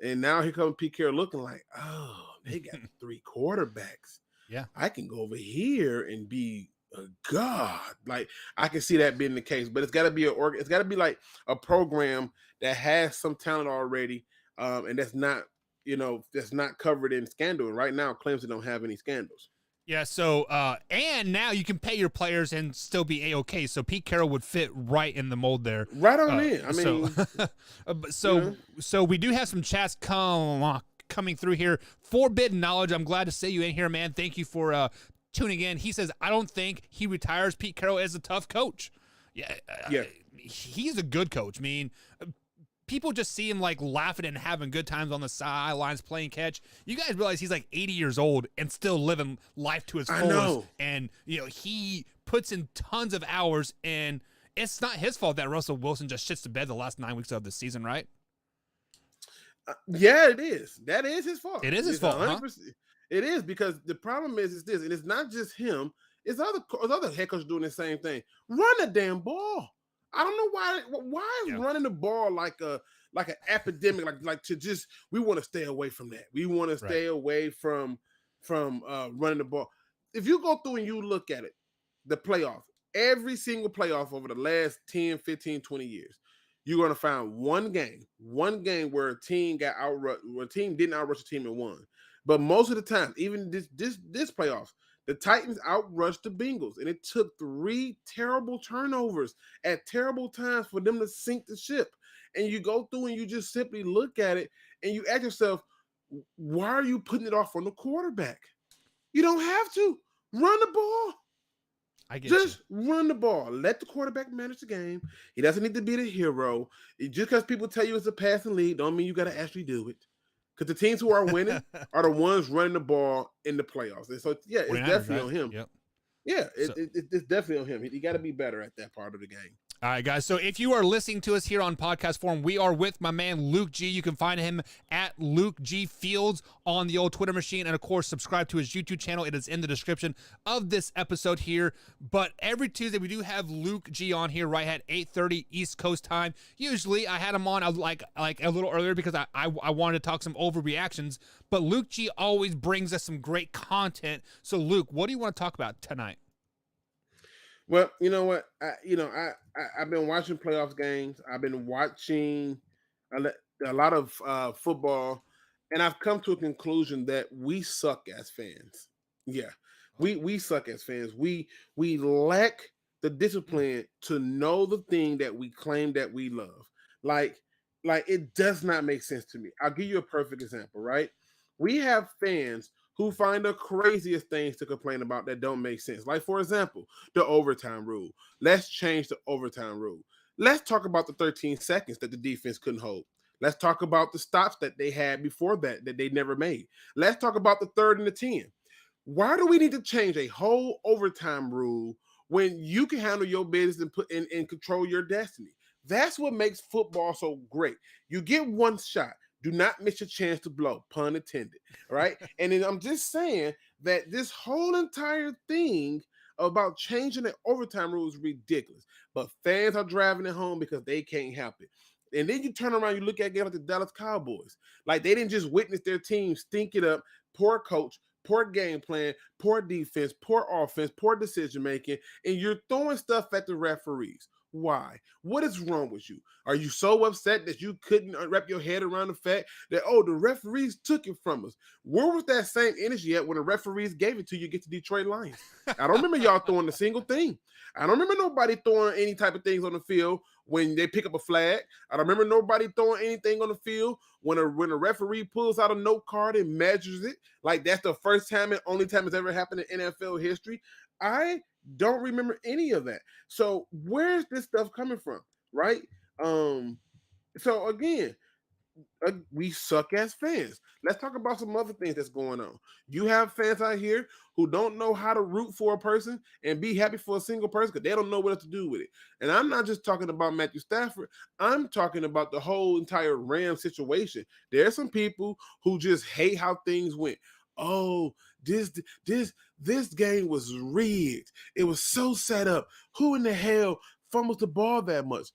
and now here comes Pete Carroll looking like, oh, they got 3 quarterbacks. Yeah, I can go over here and be a god. Like, I can see that being the case, but it's got to be it's got to be like a program that has some talent already, and that's not covered in scandal. And right now, Clemson don't have any scandals. Yeah, so and now you can pay your players and still be A-okay. So Pete Carroll would fit right in the mold there. Right on in. I mean, so we do have some chats coming through here. Forbidden Knowledge, I'm glad to see you in here, man. Thank you for tuning in. He says, I don't think he retires. Pete Carroll is a tough coach. Yeah. He's a good coach. I mean, people just see him like laughing and having good times on the sidelines playing catch. You guys realize he's like 80 years old and still living life to its I fullest. know. And, he puts in tons of hours, and it's not his fault that Russell Wilson just shits the bed the last 9 weeks of the season, right? Yeah, it is. That is his fault. It is his fault, huh? It is, because the problem is this, and it's not just him. It's other head coaches doing the same thing. Run the damn ball. I don't know why. Why is running the ball like an epidemic? Like to just, we want to stay away from that. We want to stay away from running the ball. If you go through and you look at it, the playoffs, every single playoff over the last 10, 15, 20 years, you're going to find one game where a team got outrushed, where a team didn't outrush a team and won. But most of the time, even this playoffs, the Titans outrushed the Bengals, and it took 3 terrible turnovers at terrible times for them to sink the ship. And you go through and you just simply look at it and you ask yourself, why are you putting it off on the quarterback? You don't have to. Run the ball. Just run the ball. Let the quarterback manage the game. He doesn't need to be the hero. Just because people tell you it's a passing lead don't mean you got to actually do it. Because the teams who are winning are the ones running the ball in the playoffs. And so, yeah, it's definitely on him. Yep. Yeah, it's definitely on him. He got to be better at that part of the game. All right, guys. So if you are listening to us here on podcast form, we are with my man Luke G. You can find him at Luke G Fields on the old Twitter machine. And, of course, subscribe to his YouTube channel. It is in the description of this episode here. But every Tuesday, we do have Luke G on here right at 8:30 East Coast time. Usually, I had him on like a little earlier because I wanted to talk some overreactions. But Luke G always brings us some great content. So, Luke, what do you want to talk about tonight? Well, you know what? I've been watching playoff games. I've been watching a lot of football, and I've come to a conclusion that we suck as fans. Yeah, we suck as fans. We lack the discipline to know the thing that we claim that we love. Like it does not make sense to me. I'll give you a perfect example, right? We have fans who find the craziest things to complain about that don't make sense. Like, for example, the overtime rule. Let's change the overtime rule. Let's talk about the 13 seconds that the defense couldn't hold. Let's talk about the stops that they had before that they never made. Let's talk about the 3rd and the 10. Why do we need to change a whole overtime rule when you can handle your business and put and control your destiny? That's what makes football so great. You get one shot. Do not miss your chance to blow, pun intended, right? And then I'm just saying that this whole entire thing about changing the overtime rule is ridiculous. But fans are driving it home because they can't help it. And then you turn around, you look at games like the Dallas Cowboys. Like, they didn't just witness their team stink it up, poor coach, poor game plan, poor defense, poor offense, poor decision-making, and you're throwing stuff at the referees. Why? What is wrong with you? Are you so upset that you couldn't wrap your head around the fact that, the referees took it from us? Where was that same energy at when the referees gave it to you get to Detroit Lions? I don't remember y'all throwing a single thing. I don't remember nobody throwing any type of things on the field when they pick up a flag. I don't remember nobody throwing anything on the field when a referee pulls out a note card and measures it. Like, that's the first time and only time it's ever happened in NFL history. I don't remember any of that. So where's this stuff coming from, right? So again, we suck as fans. Let's talk about some other things that's going on. You have fans out here who don't know how to root for a person and be happy for a single person because they don't know what else to do with it. And I'm not just talking about Matthew Stafford. I'm talking about the whole entire Rams situation. There are some people who just hate how things went. Oh, this game was rigged. It was so set up. Who in the hell fumbles the ball that much?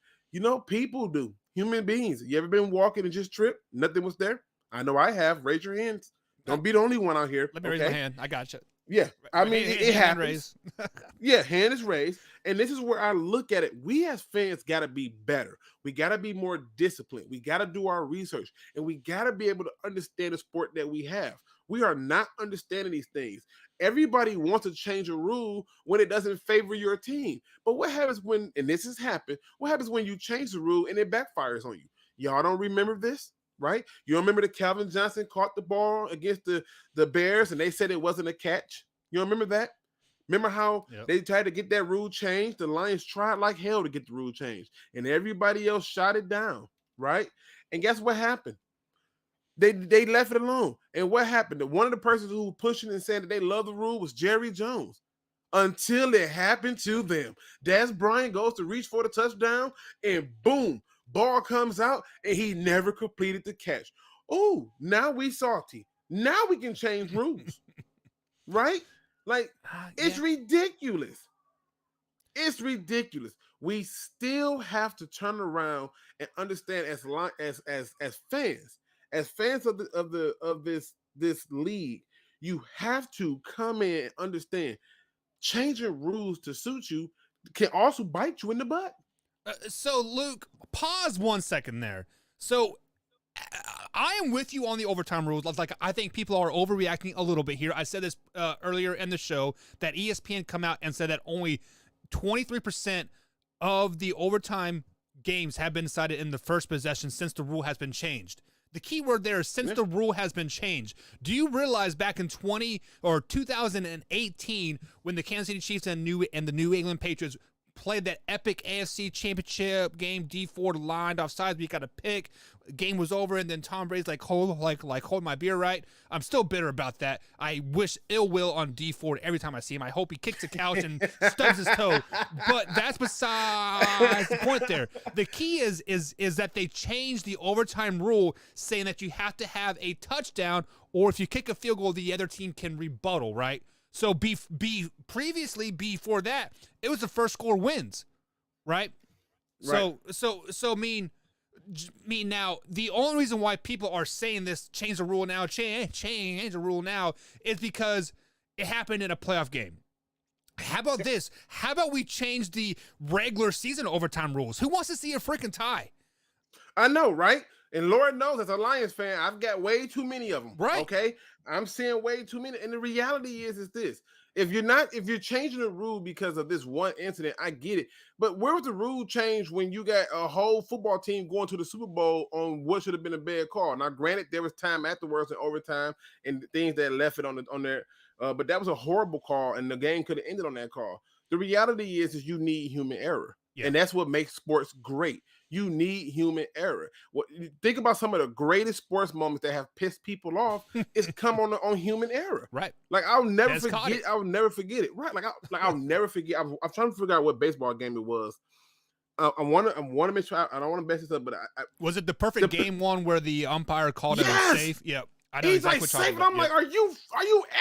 People do. Human beings. You ever been walking and just tripped? Nothing was there? I know I have. Raise your hands. Don't be the only one out here. Let me raise my hand. I got you. Yeah. I mean, it happens. Hand Yeah, hand is raised. And this is where I look at it. We as fans got to be better. We got to be more disciplined. We got to do our research. And we got to be able to understand the sport that we have. We are not understanding these things. Everybody wants to change a rule when it doesn't favor your team. But what happens when, and this has happened, what happens when you change the rule and it backfires on you? Y'all don't remember this, right? You don't remember that Calvin Johnson caught the ball against the Bears and they said it wasn't a catch? You don't remember that? Remember how they tried to get that rule changed? The Lions tried like hell to get the rule changed, and everybody else shot it down, right? And guess what happened? They left it alone. And what happened? One of the persons who were pushing and saying that they love the rule was Jerry Jones. Until it happened to them. Des Bryant goes to reach for the touchdown, and boom, ball comes out, and he never completed the catch. Oh, now we salty. Now we can change rules. Right? Like, it's ridiculous. It's ridiculous. We still have to turn around and understand as fans of this league, you have to come in and understand changing rules to suit you can also bite you in the butt. So Luke, pause 1 second there. So I am with you on the overtime rules. Like, I think people are overreacting a little bit here. I said this earlier in the show that ESPN come out and said that only 23% of the overtime games have been decided in the first possession since the rule has been changed. The key word there is since the rule has been changed. Do you realize back in 2018 when the Kansas City Chiefs and the New England Patriots played that epic AFC Championship game, D Ford lined off sides, we got a pick, game was over, and then Tom Brady's like hold my beer, right? I'm still bitter about that. I wish ill will on D Ford every time I see him. I hope he kicks the couch and stubs his toe. But that's besides the point there. The key is that they changed the overtime rule, saying that you have to have a touchdown, or if you kick a field goal, the other team can rebuttal, right? So previously before that, it was the first score wins, right? So mean now the only reason why people are saying this change the rule now is because it happened in a playoff game. How about this? How about we change the regular season overtime rules? Who wants to see a freaking tie? I know, right? And Lord knows, as a Lions fan, I've got way too many of them. Right. Okay. I'm seeing way too many. And the reality is this. If you're changing the rule because of this one incident, I get it. But where was the rule change when you got a whole football team going to the Super Bowl on what should have been a bad call? Now, granted, there was time afterwards in overtime and things that left it on there. But that was a horrible call, and the game could have ended on that call. The reality is you need human error. Yeah. And that's what makes sports great. You need human error. Think about some of the greatest sports moments that have pissed people off. It's come on human error. Right. Like I'll never forget. I'll never forget it. Right. I'll never forget. I'm trying to figure out what baseball game it was. I want to make sure. I don't want to mess this up, but was it the perfect game one where the umpire called it safe? Yeah. I know he's exactly like what safe, and I'm like, are you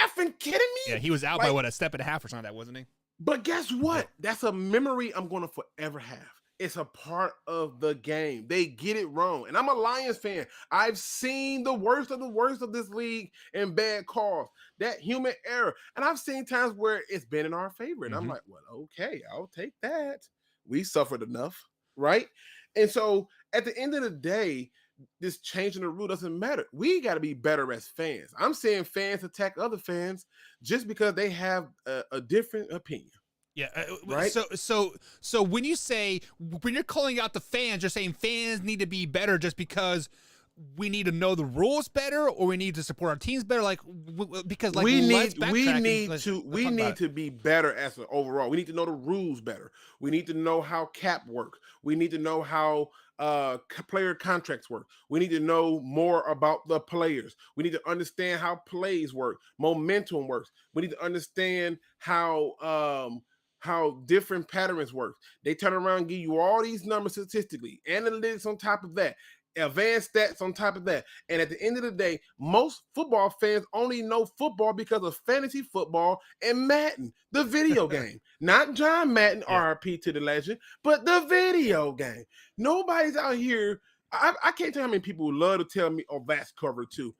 effing kidding me? Yeah, he was out by a step and a half or something like that, wasn't he? But guess what? That's a memory I'm going to forever have. It's a part of the game. They get it wrong. And I'm a Lions fan. I've seen the worst of this league in bad calls. That human error. And I've seen times where it's been in our favor. And I'm like, well, okay, I'll take that. We suffered enough, right? And so at the end of the day, this changing the rule doesn't matter. We got to be better as fans. I'm saying fans attack other fans just because they have a different opinion. Yeah, right. So when you're calling out the fans, you're saying fans need to be better just because we need to know the rules better, or we need to support our teams better. Like because like we need to be better as an overall. We need to know the rules better. We need to know how cap work. We need to know how player contracts work. We need to know more about the players. We need to understand how plays work, momentum works. We need to understand how different patterns work. They turn around and give you all these numbers statistically, analytics on top of that, advanced stats on top of that. And at the end of the day, most football fans only know football because of fantasy football and Madden, the video game. Not John Madden, RIP to the legend, but the video game. Nobody's out here. I can't tell how many people love to tell me, oh, that's cover two.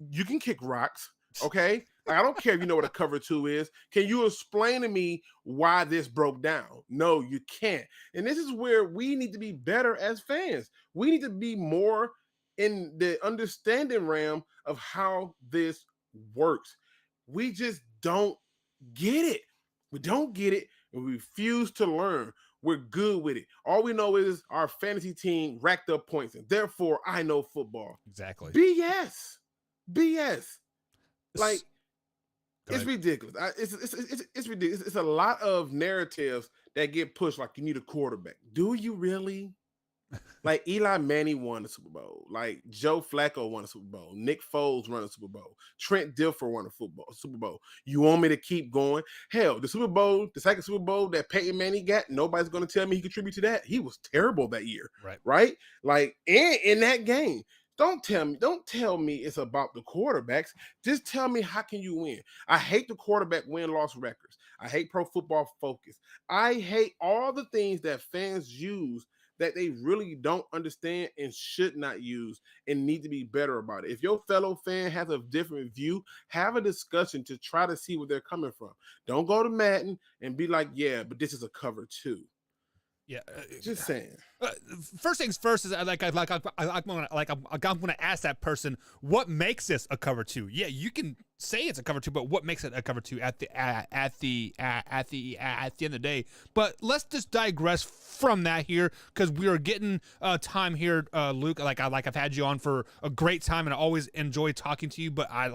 You can kick rocks, okay? I don't care if you know what a cover two is. Can you explain to me why this broke down? No, you can't. And this is where we need to be better as fans. We need to be more in the understanding realm of how this works. We just don't get it. We don't get it, and we refuse to learn. We're good with it. All we know is our fantasy team racked up points, and therefore I know football. Exactly. BS. Like, it's ridiculous. It's ridiculous. It's a lot of narratives that get pushed like you need a quarterback. Do you really? Like Eli Manning won the Super Bowl. Like Joe Flacco won a Super Bowl. Nick Foles won a Super Bowl. Trent Dilfer won a Super Bowl. You want me to keep going? Hell, the Super Bowl, the second Super Bowl that Peyton Manning got, nobody's going to tell me he contributed to that. He was terrible that year. Right? Like, and in that game, don't tell me it's about the quarterbacks. Just tell me how can you win. I hate the quarterback win-loss records. I hate Pro Football Focus. I hate all the things that fans use that they really don't understand and should not use and need to be better about it. If your fellow fan has a different view, have a discussion to try to see where they're coming from. Don't go to Madden and be like, yeah, but this is a cover too. Yeah, just saying. First things first is I'm gonna ask that person what makes this a cover two. Yeah, you can say it's a cover two, but what makes it a cover two at the end of the day? But let's just digress from that here because we are getting time here, Luke. I've had you on for a great time, and I always enjoy talking to you. But I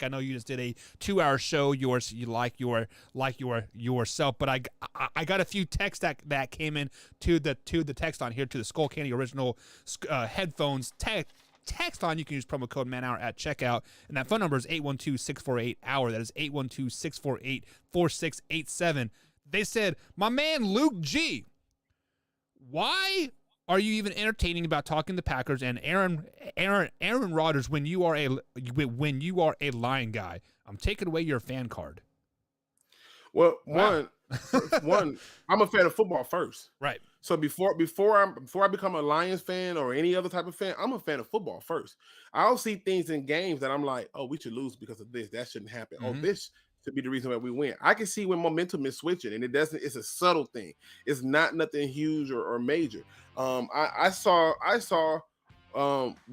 know you just did a 2-hour show. Yourself, but I got a few texts that came in to the text on here to the Skull Candy original headphones text on. You can use promo code MANHOUR at checkout, and that phone number is 812-648-HOUR. That is 812-648-4687. They said, my man Luke G, why are you even entertaining about talking to Packers and Aaron Rodgers when you are a Lion guy? I'm taking away your fan card. Well, one, I'm a fan of football first. Right. So before I become a Lions fan or any other type of fan, I'm a fan of football first. I'll see things in games that I'm like, oh, we should lose because of this. That shouldn't happen. Oh, this should be the reason why we win. I can see when momentum is switching, and it's a subtle thing. It's not nothing huge or major. I saw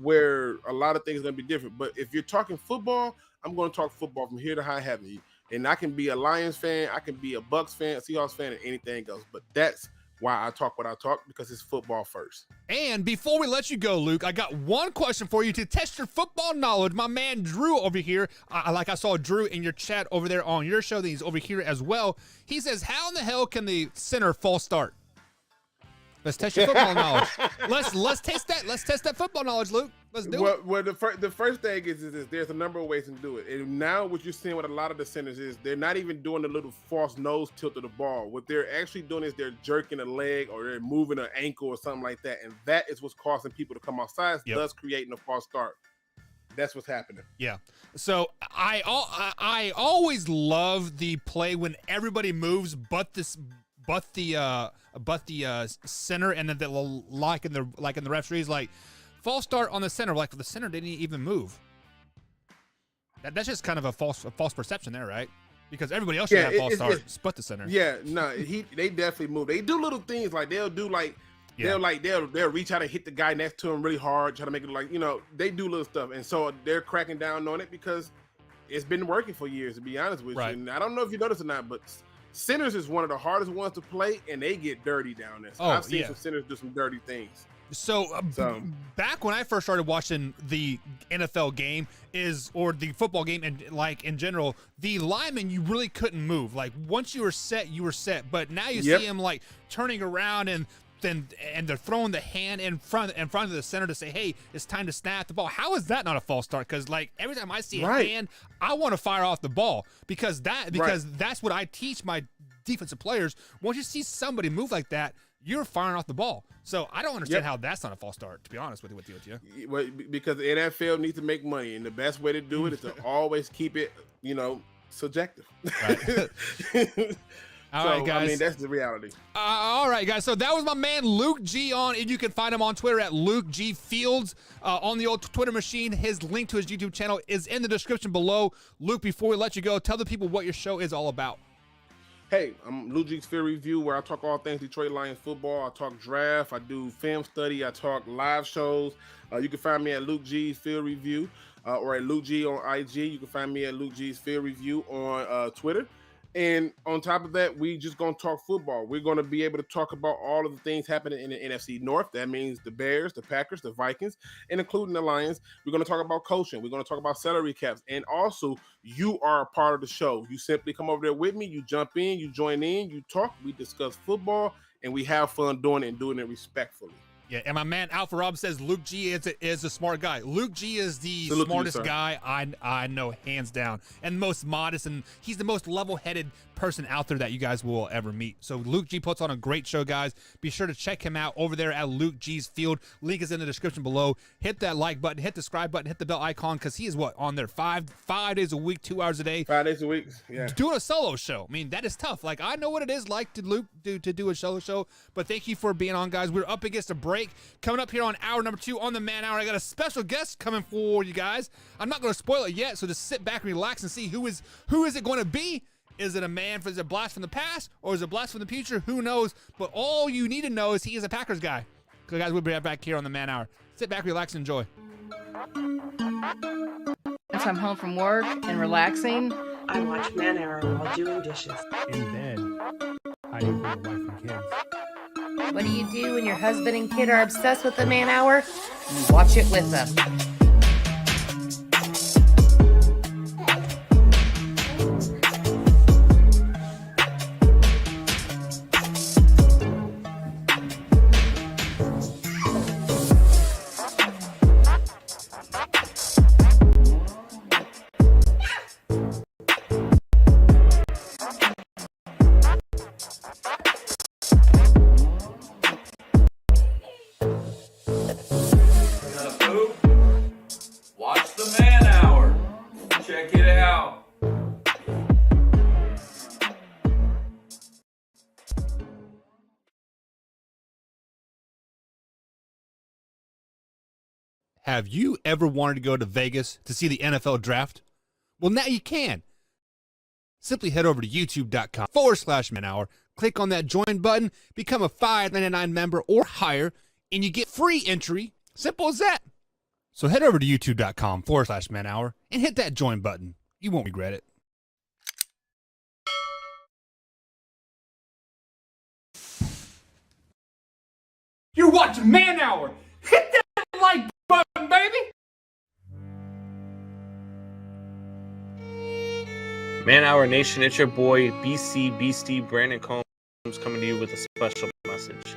where a lot of things are gonna be different. But if you're talking football, I'm going to talk football from here to high heaven. And I can be a Lions fan, I can be a Bucks fan, a Seahawks fan, and anything else. But that's why I talk what I talk, because it's football first. And before we let you go, Luke, I got one question for you to test your football knowledge. My man Drew over here, I saw Drew in your chat over there on your show, that he's over here as well. He says, how in the hell can the center false start? Let's test your football knowledge. Let's test that. Let's test that football knowledge, Luke. Let's do it. Well, the first thing is there's a number of ways to do it. And now what you're seeing with a lot of the centers is they're not even doing the little false nose tilt of the ball. What they're actually doing is they're jerking a leg or they're moving an ankle or something like that. And that is what's causing people to come outside, thus creating a false start. That's what's happening. Yeah. So I always love the play when everybody moves but the center, and then like in the referees like false start on the center, like the center didn't even move. That's just kind of a false perception there, right? Because everybody else should have false start, but the center. Yeah, no, they definitely move. They do little things like they'll reach out and hit the guy next to him really hard, try to make it like, they do little stuff, and so they're cracking down on it because it's been working for years, to be honest with you. And I don't know if you noticed or not, but centers is one of the hardest ones to play, and they get dirty down there. So I've seen some centers do some dirty things. So back when I first started watching the NFL game or the football game, and like in general, the linemen, you really couldn't move. Like once you were set, you were set. But now you see him like turning around and they're throwing the hand in front of the center to say, hey, it's time to snap the ball. How is that not a false start? Because like every time I see a hand, I want to fire off the ball because that's what I teach my defensive players. Once you see somebody move like that, you're firing off the ball. So I don't understand how that's not a false start, to be honest with you. Well, because the NFL needs to make money, and the best way to do it is to always keep it, subjective. Right. All right, guys. I mean, that's the reality. All right, guys. So that was my man Luke G on, and you can find him on Twitter at Luke G Fields on the old Twitter machine. His link to his YouTube channel is in the description below. Luke, before we let you go, tell the people what your show is all about. Hey, I'm Luke G's Field Review, where I talk all things Detroit Lions football. I talk draft, I do film study, I talk live shows. You can find me at Luke G's Field Review or at Luke G on IG. You can find me at Luke G's Field Review on Twitter. And on top of that, we just going to talk football. We're going to be able to talk about all of the things happening in the NFC North. That means the Bears, the Packers, the Vikings, and including the Lions. We're going to talk about coaching. We're going to talk about salary caps. And also, you are a part of the show. You simply come over there with me. You jump in, you join in, you talk, we discuss football, and we have fun doing it and doing it respectfully. Yeah, and my man Alpha Rob says Luke G is a smart guy. Luke G is the Salute to you, smartest sir. guy I know, hands down, and most modest, and he's the most level-headed person out there that you guys will ever meet. So Luke G puts on a great show, guys. Be sure to check him out over there at Luke G's Field. Link is in the description below. Hit that like button, hit the subscribe button, hit the bell icon, because he is on there five days a week, 2 hours a day. 5 days a week. Yeah. Doing a solo show. I mean, that is tough. Like, I know what it is like to do a solo show, but thank you for being on, guys. We're up against a break. Coming up here on hour number 2 on the Man Hour, I got a special guest coming for you guys. I'm not going to spoil it yet, so just sit back and relax and see who is it going to be. Is it a man is it a blast from the past, or is it a blast from the future? Who knows? But all you need to know is he is a Packers guy. So, guys, we'll be right back here on the Man Hour. Sit back, relax, and enjoy. Once I'm home from work and relaxing, I watch Man Hour while doing dishes. In bed, I do with the wife and kids. what do you do when your husband and kid are obsessed with the Man Hour? You watch it with them. Watch the Man Hour. Check it out. Have you ever wanted to go to Vegas to see the NFL draft? Well, now you can. Simply head over to youtube.com/Man Hour, click on that join button, become a $5.99 member or higher, and you get free entry. Simple as that. So head over to youtube.com/Man Hour and hit that join button. You won't regret it. You're watching Man Hour. Hit that like button, baby. Man Hour Nation, it's your boy BC Beastie Brandon Combs coming to you with a special message.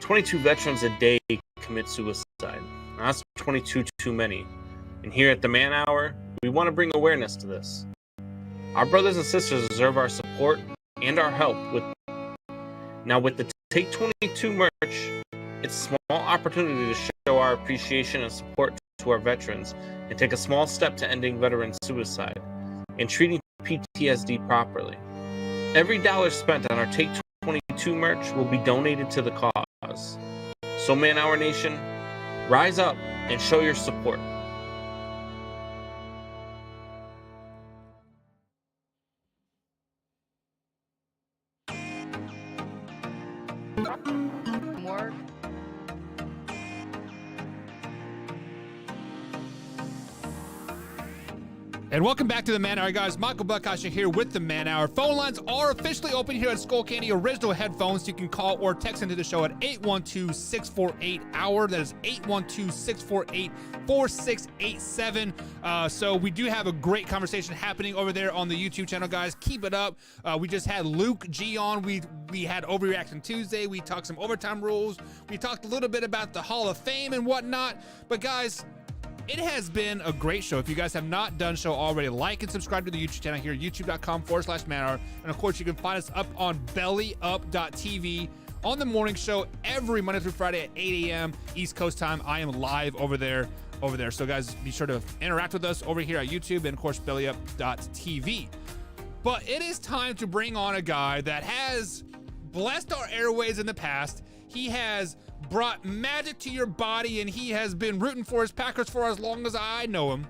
22 veterans a day commit suicide. Now, that's 22 too many. And here at the Man Hour, we want to bring awareness to this. Our brothers and sisters deserve our support and our help with the Take 22 merch. It's a small opportunity to show our appreciation and support to our veterans and take a small step to ending veteran suicide and treating PTSD properly. Every dollar spent on our Take 22 merch will be donated to the cause. So Man Hour Nation, rise up and show your support. Work. And welcome back to the Man Hour, guys. Michael Buckasha here with the Man Hour. Phone lines are officially open here at Skull Candy Original Headphones. You can call or text into the show at 812-648-HOUR. That is 812-648-4687. So we do have a great conversation happening over there on the YouTube channel, guys. Keep it up. We just had Luke G on. We had Overreaction Tuesday. We talked some overtime rules. We talked a little bit about the Hall of Fame and whatnot. But guys, it has been a great show. If you guys have not done so already, like and subscribe to the YouTube channel here, youtube.com/Man Hour. And of course, you can find us up on bellyup.tv on the morning show every Monday through Friday at 8 a.m. East Coast time. I am live over there. So guys, be sure to interact with us over here at YouTube and of course, bellyup.tv. But it is time to bring on a guy that has blessed our airways in the past. He has brought magic to your body, and he has been rooting for his Packers for as long as I know him.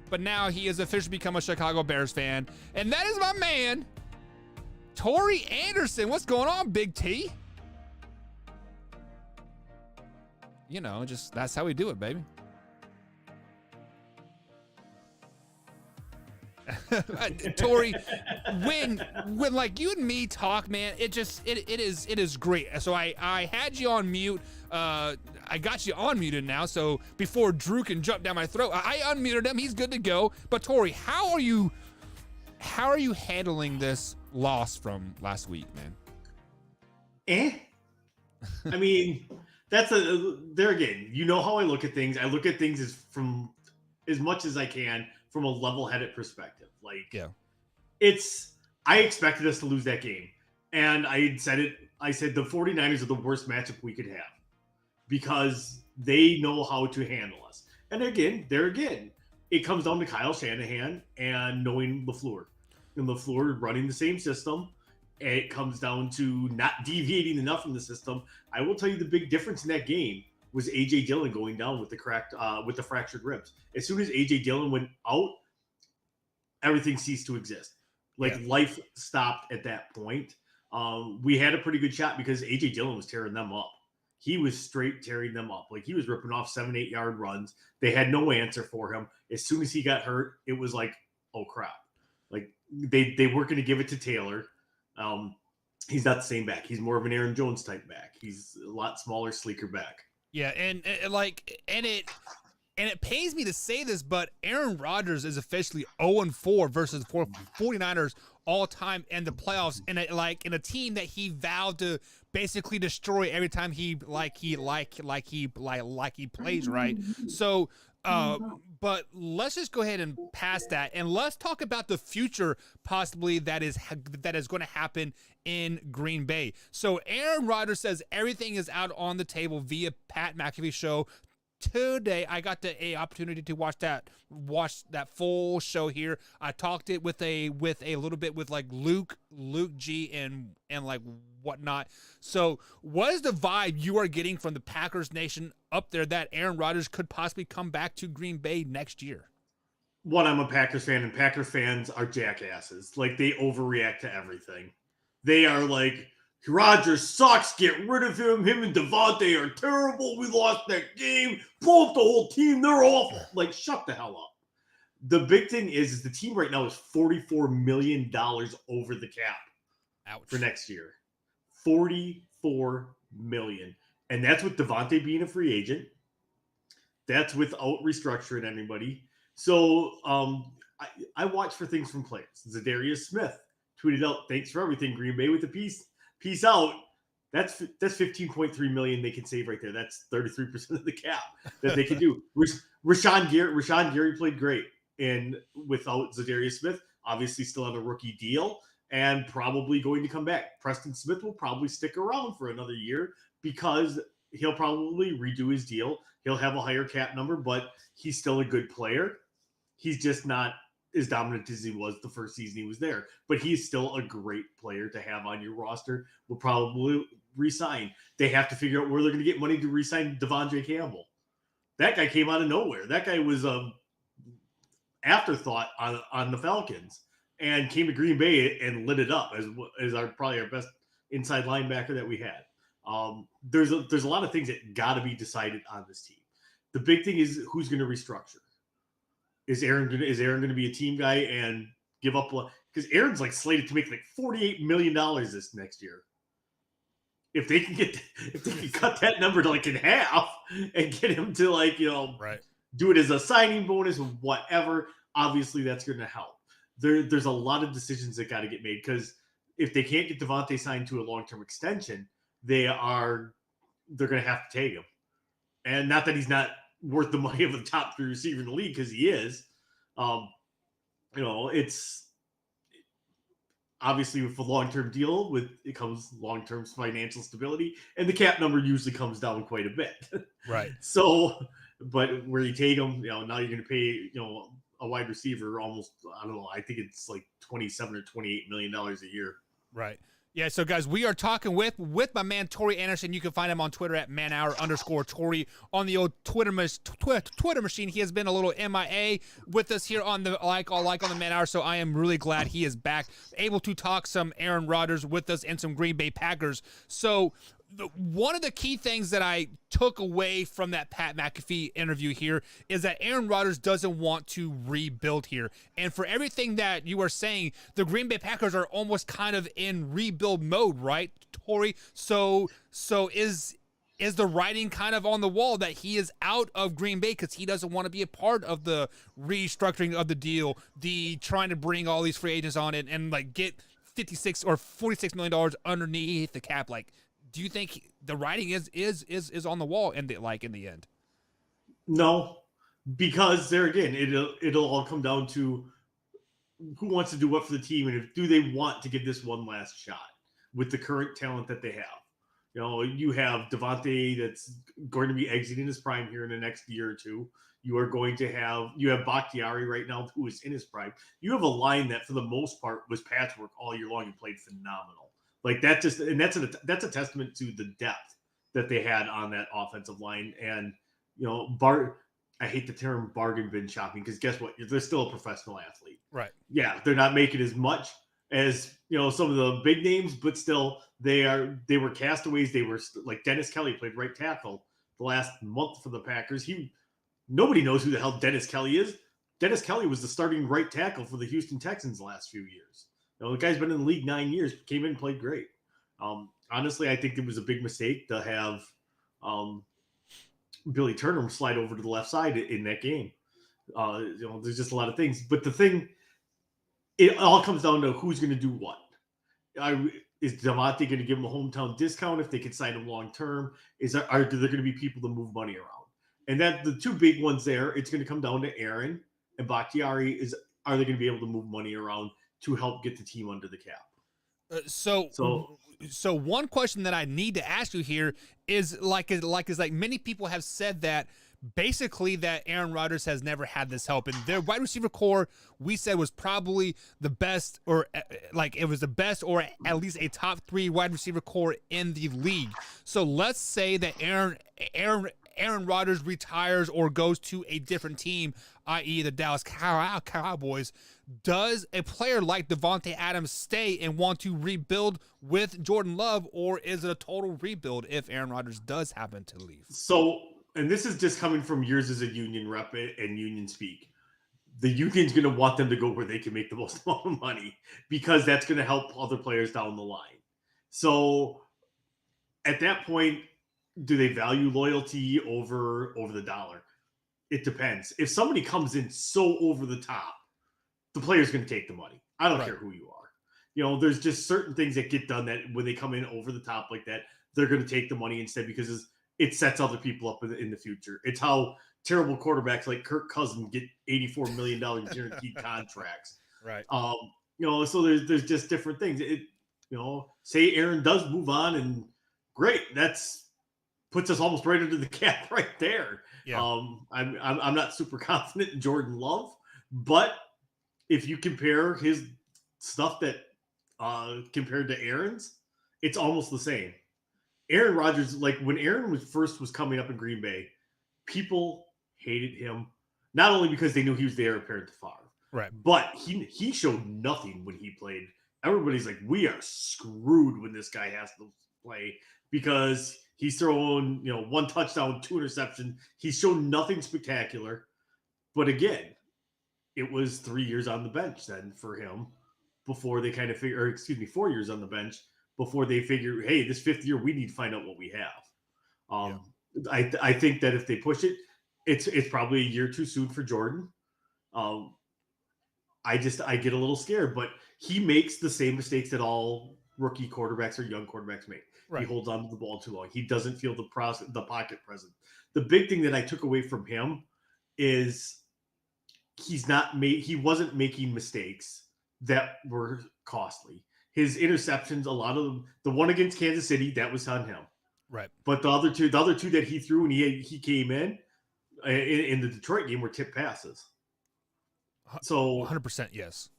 But now he has officially become a Chicago Bears fan, and that is my man, Tori Anderson. What's going on, Big T? You know, just that's how we do it, baby. Tori, when like you and me talk, man, it is great. So I had you on mute. I got you unmuted now. So before Drew can jump down my throat, I unmuted him. He's good to go. But Tori, how are you handling this loss from last week, man? I mean, there again. You know how I look at things. I look at things as much as I can from a level-headed perspective. Like, I expected us to lose that game, and I said it. I said the 49ers are the worst matchup we could have because they know how to handle us. And again, it comes down to Kyle Shanahan and knowing LaFleur. And LaFleur running the same system. It comes down to not deviating enough from the system. I will tell you the big difference in that game was A.J. Dillon going down with the fractured ribs. As soon as A.J. Dillon went out, everything ceased to exist. Life stopped at that point. We had a pretty good shot because A.J. Dillon was tearing them up. He was straight tearing them up. Like, he was ripping off 7-8 yard runs. They had no answer for him. As soon as he got hurt, it was like, oh crap. Like, they weren't going to give it to Taylor. He's not the same back. He's more of an Aaron Jones type back. He's a lot smaller, sleeker back. Yeah, and it pains me to say this, but Aaron Rodgers is officially 0-4 versus 49ers all time in the playoffs, in a team that he vowed to basically destroy every time he plays, right? So but let's just go ahead and pass that, and let's talk about the future possibly that is going to happen in Green Bay. So Aaron Rodgers says everything is out on the table via Pat McAfee show. Today I got the opportunity to watch that full show here. I talked it with a little bit with like Luke G and like whatnot. So what is the vibe you are getting from the Packers Nation up there that Aaron Rodgers could possibly come back to Green Bay next year? One, I'm a Packers fan, and Packers fans are jackasses. Like, they overreact to everything. They are like, Rodgers sucks. Get rid of him. Him and Devontae are terrible. We lost that game. Blow up the whole team. They're awful. Like, shut the hell up. The big thing is the team right now is $44 million over the cap. Ouch. For next year. $44 million. And that's with Devontae being a free agent. That's without restructuring anybody. So I watch for things from players. Zadarius Smith tweeted out, "Thanks for everything, Green Bay, with the peace out." That's $15.3 million they can save right there. That's 33% of the cap that they can do. Rashawn Gary played great, and without Zadarius Smith, obviously still on a rookie deal and probably going to come back. Preston Smith will probably stick around for another year because he'll probably redo his deal. He'll have a higher cap number, but he's still a good player. He's just not as dominant as he was the first season he was there. But he's still a great player to have on your roster. Will probably resign. They have to figure out where they're going to get money to resign Devondre Campbell. That guy came out of nowhere. That guy was an afterthought on the Falcons and came to Green Bay and lit it up as probably our best inside linebacker that we had. There's a lot of things that got to be decided on this team. The big thing is who's going to restructure. Is Aaron going to be a team guy and give up? Because Aaron's like slated to make like $48 million this next year. If they can cut that number to like in half and get him to like, do it as a signing bonus or whatever, obviously that's going to help. There's a lot of decisions that got to get made because if they can't get Devontae signed to a long-term extension, they're going to have to take him. And not that he's not worth the money of the top 3 receiver in the league, because he is. It's obviously with a long-term deal, it comes long-term financial stability, and the cap number usually comes down quite a bit. Right. So, but where you take him, now you're going to pay, a wide receiver almost, I don't know, I think it's like $27 or $28 million a year. Right. Yeah, so guys, we are talking with my man Tori Anderson. You can find him on Twitter at manhour_Tori on the old Twitter machine. He has been a little MIA with us here on the on the Man Hour, so I am really glad he is back, able to talk some Aaron Rodgers with us and some Green Bay Packers. So one of the key things that I took away from that Pat McAfee interview here is that Aaron Rodgers doesn't want to rebuild here. And for everything that you are saying, the Green Bay Packers are almost kind of in rebuild mode, right, Tori? So is the writing kind of on the wall that he is out of Green Bay because he doesn't want to be a part of the restructuring of the deal, the trying to bring all these free agents on and like get $56 or $46 million underneath the cap? Like, do you think the writing is on the wall in the end? No, because there again, it'll all come down to who wants to do what for the team, and do they want to give this one last shot with the current talent that they have. You have Devontae that's going to be exiting his prime here in the next year or two. You have Bakhtiari right now who is in his prime. You have a line that for the most part was patchwork all year long and played phenomenal. Like that's a testament to the depth that they had on that offensive line. And I hate the term bargain bin shopping, because guess what? They're still a professional athlete. Right. Yeah, they're not making as much as some of the big names, but still they were castaways. They were like Dennis Kelly played right tackle the last month for the Packers. Nobody knows who the hell Dennis Kelly is. Dennis Kelly was the starting right tackle for the Houston Texans the last few years. The guy's been in the league 9 years, came in and played great. Honestly, I think it was a big mistake to have Billy Turner slide over to the left side in that game. There's just a lot of things. But it all comes down to who's going to do what. Is Devontae going to give him a hometown discount if they can sign him long term? Are there going to be people to move money around? And that the two big ones there, it's going to come down to Aaron and Bakhtiari. Are they going to be able to move money around to help get the team under the cap? So one question that I need to ask you here is like many people have said that basically that Aaron Rodgers has never had this help, and their wide receiver core we said was probably the best, or it was the best, or at least a top 3 wide receiver core in the league. So let's say that Aaron Rodgers retires or goes to a different team, i.e. the Dallas Cowboys. Does a player like Devontae Adams stay and want to rebuild with Jordan Love, or is it a total rebuild if Aaron Rodgers does happen to leave? So, and this is just coming from years as a union rep and union speak. The union's going to want them to go where they can make the most amount of money, because that's going to help other players down the line. So at that point, do they value loyalty over the dollar? It depends. If somebody comes in so over the top, the player's going to take the money. I don't care who you are. There's just certain things that get done that when they come in over the top like that, they're going to take the money instead, because it sets other people up in the future. It's how terrible quarterbacks like Kirk Cousins get $84 million guaranteed contracts. Right. So there's just different things. Say Aaron does move on, and great. That's puts us almost right under the cap right there. Yeah. I'm not super confident in Jordan Love, but if you compare his stuff that compared to Aaron's, it's almost the same. Aaron Rodgers, like when Aaron was coming up in Green Bay, people hated him, not only because they knew he was the heir apparent to Favre, right, but he showed nothing when he played. Everybody's like, we are screwed when this guy has to play, because he's thrown, 1 touchdown, 2 interceptions. He's shown nothing spectacular. But again, it was 3 years on the bench then for him before they kind of 4 years on the bench before they figure, hey, this 5th year, we need to find out what we have. I think that if they push it, it's probably a year too soon for Jordan. I get a little scared, but he makes the same mistakes that all rookie quarterbacks or young quarterbacks make. Right. He holds on to the ball too long. He doesn't feel the pocket present. The big thing that I took away from him is he wasn't making mistakes that were costly. His interceptions, a lot of them, the one against Kansas City, that was on him. Right. But the other two that he threw when he came in the Detroit game were tip passes. So 100% yes.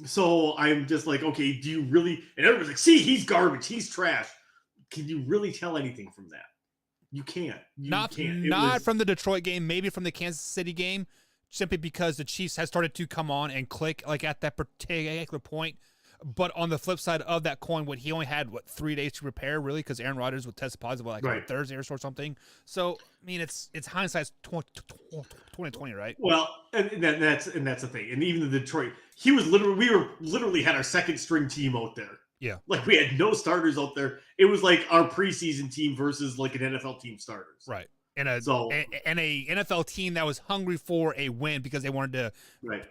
So I'm just like, okay, do you really? And everyone's like, see, he's garbage, he's trash. Can you really tell anything from that? You can't. Not from the Detroit game, maybe from the Kansas City game, simply because the Chiefs had started to come on and click at that particular point. But on the flip side of that coin, he only had 3 days to prepare, really, because Aaron Rodgers would test positive on Thursday or something. So I mean, it's hindsight's 2020, right? Well, and that's the thing. And even the Detroit, we literally had our second string team out there. Yeah, we had no starters out there. It was like our preseason team versus like an NFL team starters. Right. And a NFL team that was hungry for a win because they wanted to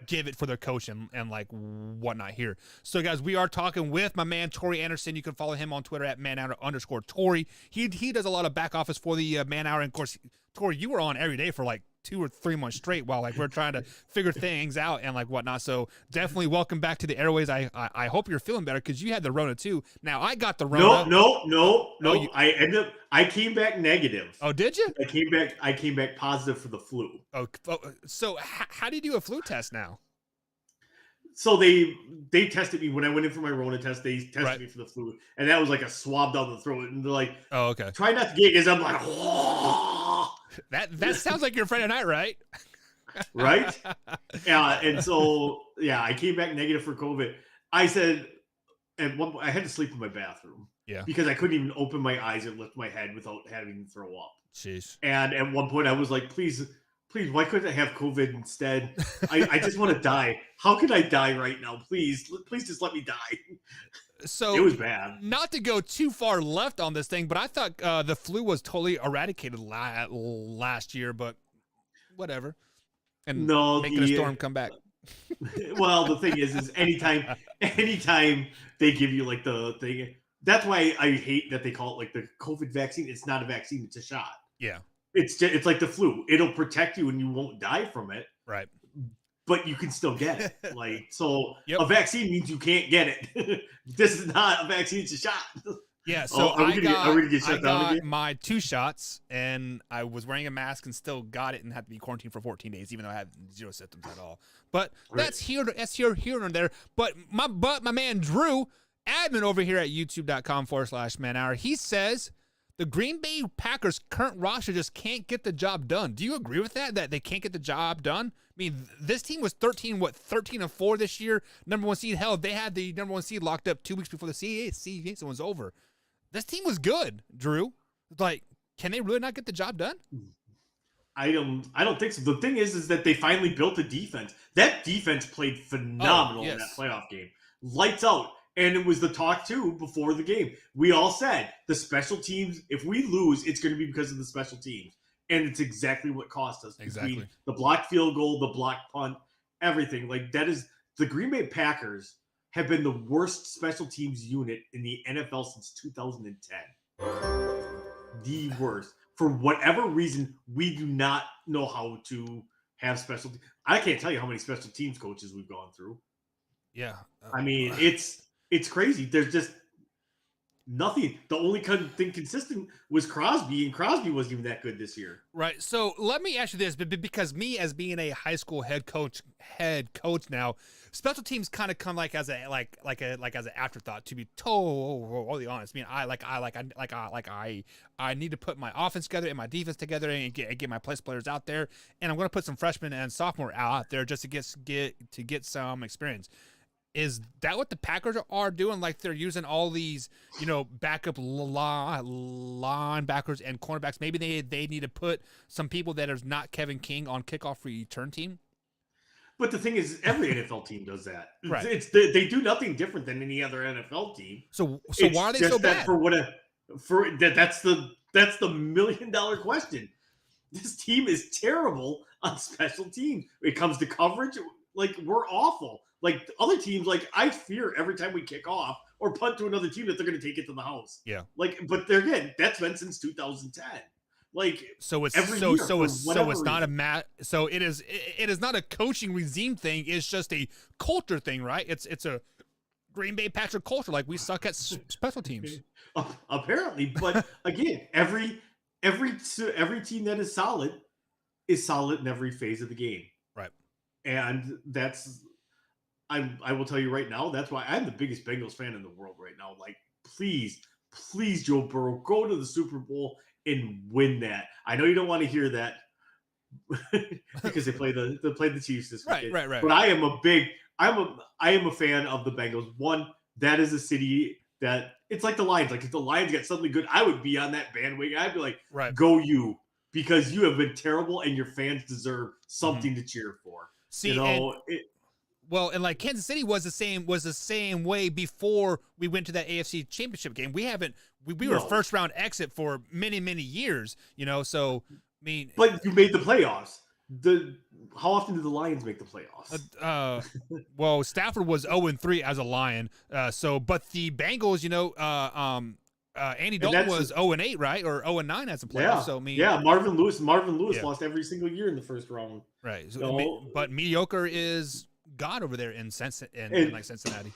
give it for their coach and like whatnot here. So guys, we are talking with my man Tori Anderson. You can follow him on Twitter at @manhour_Tori. He does a lot of back office for the Man Hour, and of course, Tori, you were on every day for like 2 or 3 months straight while like we're trying to figure things out and like whatnot. So definitely welcome back to the airways. I hope you're feeling better because you had the Rona too. Now I got the Rona. No. I came back negative. Oh, did you? I came back positive for the flu. Oh, so how do you do a flu test now? So they tested me when I went in for my Rona test. They tested me for the flu, and that was like a swab down the throat. And they're like, "Oh, okay. Try not to get," because I'm like, "Oh." That sounds like your Friday night, right? Right? Yeah. And so I came back negative for COVID. I said, at one point, I had to sleep in my bathroom. Yeah. Because I couldn't even open my eyes and lift my head without having to throw up. Jeez. And at one point, I was like, please, why couldn't I have COVID instead? I just want to die. How can I die right now? Please just let me die. So it was bad. Not to go too far left on this thing, but I thought the flu was totally eradicated last year, but whatever. And making a storm come back. Well, the thing is anytime they give you like the thing, that's why I hate that they call it like the COVID vaccine. It's not a vaccine; it's a shot. Yeah, it's like the flu. It'll protect you and you won't die from it. Right. But you can still get it. Like, so a vaccine means you can't get it. This is not a vaccine, it's a shot. Yeah, so I got my 2 shots, and I was wearing a mask and still got it and had to be quarantined for 14 days, even though I had 0 symptoms at all. But that's here and there. But my man Drew, admin over here at youtube.com/manhour, he says the Green Bay Packers' current roster just can't get the job done. Do you agree with that they can't get the job done? I mean, this team was 13-4 this year, #1 seed. Hell, they had the #1 seed locked up 2 weeks before the season was over. This team was good, Drew. Like, can they really not get the job done? I don't think so. The thing is that they finally built a defense. That defense played phenomenal in that playoff game. Lights out. And it was the talk, too, before the game. We all said the special teams, if we lose, it's going to be because of the special teams. And it's exactly what cost us. Exactly. Between the blocked field goal, the blocked punt, everything. Like, that is – the Green Bay Packers have been the worst special teams unit in the NFL since 2010. The worst. For whatever reason, we do not know how to have special teams. I can't tell you how many special teams coaches we've gone through. Yeah. I mean, it's crazy. There's just nothing. The only thing consistent was Crosby, and Crosby wasn't even that good this year. Right. So let me ask you this, because me as being a high school head coach now, special teams kind of come like as an afterthought. To be totally honest, I need to put my offense together and my defense together and get my players out there, and I'm going to put some freshmen and sophomore out there just to get some experience. Is that what the Packers are doing? Like, they're using all these, backup linebackers and cornerbacks. Maybe they need to put some people that are not Kevin King on kickoff return team. But the thing is, every NFL team does that. Right. They do nothing different than any other NFL team. So why are they so bad? That's the $1 million question. This team is terrible on special teams. When it comes to coverage, like, we're awful. Like, other teams, like, I fear every time we kick off or punt to another team that they're going to take it to the house. Yeah. Like, but they're again, that's been since 2010. Like, so it's every so year, so it's so it's not reason. So it is not a coaching regime thing. It's just a culture thing, right? It's a Green Bay Patrick culture. Like, we suck at special teams. Apparently, but again, every team that is solid in every phase of the game. Right. And that's. I will tell you right now, that's why I'm the biggest Bengals fan in the world right now. Like, please, Joe Burrow, go to the Super Bowl and win that. I know you don't want to hear that because they play the Chiefs this weekend. Right. But I am a fan of the Bengals. One, that is a city that it's like the Lions. Like, if the Lions get something good, I would be on that bandwagon. I'd be like, go you, because you have been terrible and your fans deserve something to cheer for. See, well, and like Kansas City was the same way before we went to that AFC Championship game. We were a first round exit for many years, so mean, but you made the playoffs. How often do the Lions make the playoffs? Well, Stafford was 0-3 as a Lion. But the Bengals, Andy Dalton was 0-8, right, or 0-9 as a playoff. Yeah. So Marvin Lewis lost every single year in the first round. Right. So, but mediocre is God over there in Cincinnati.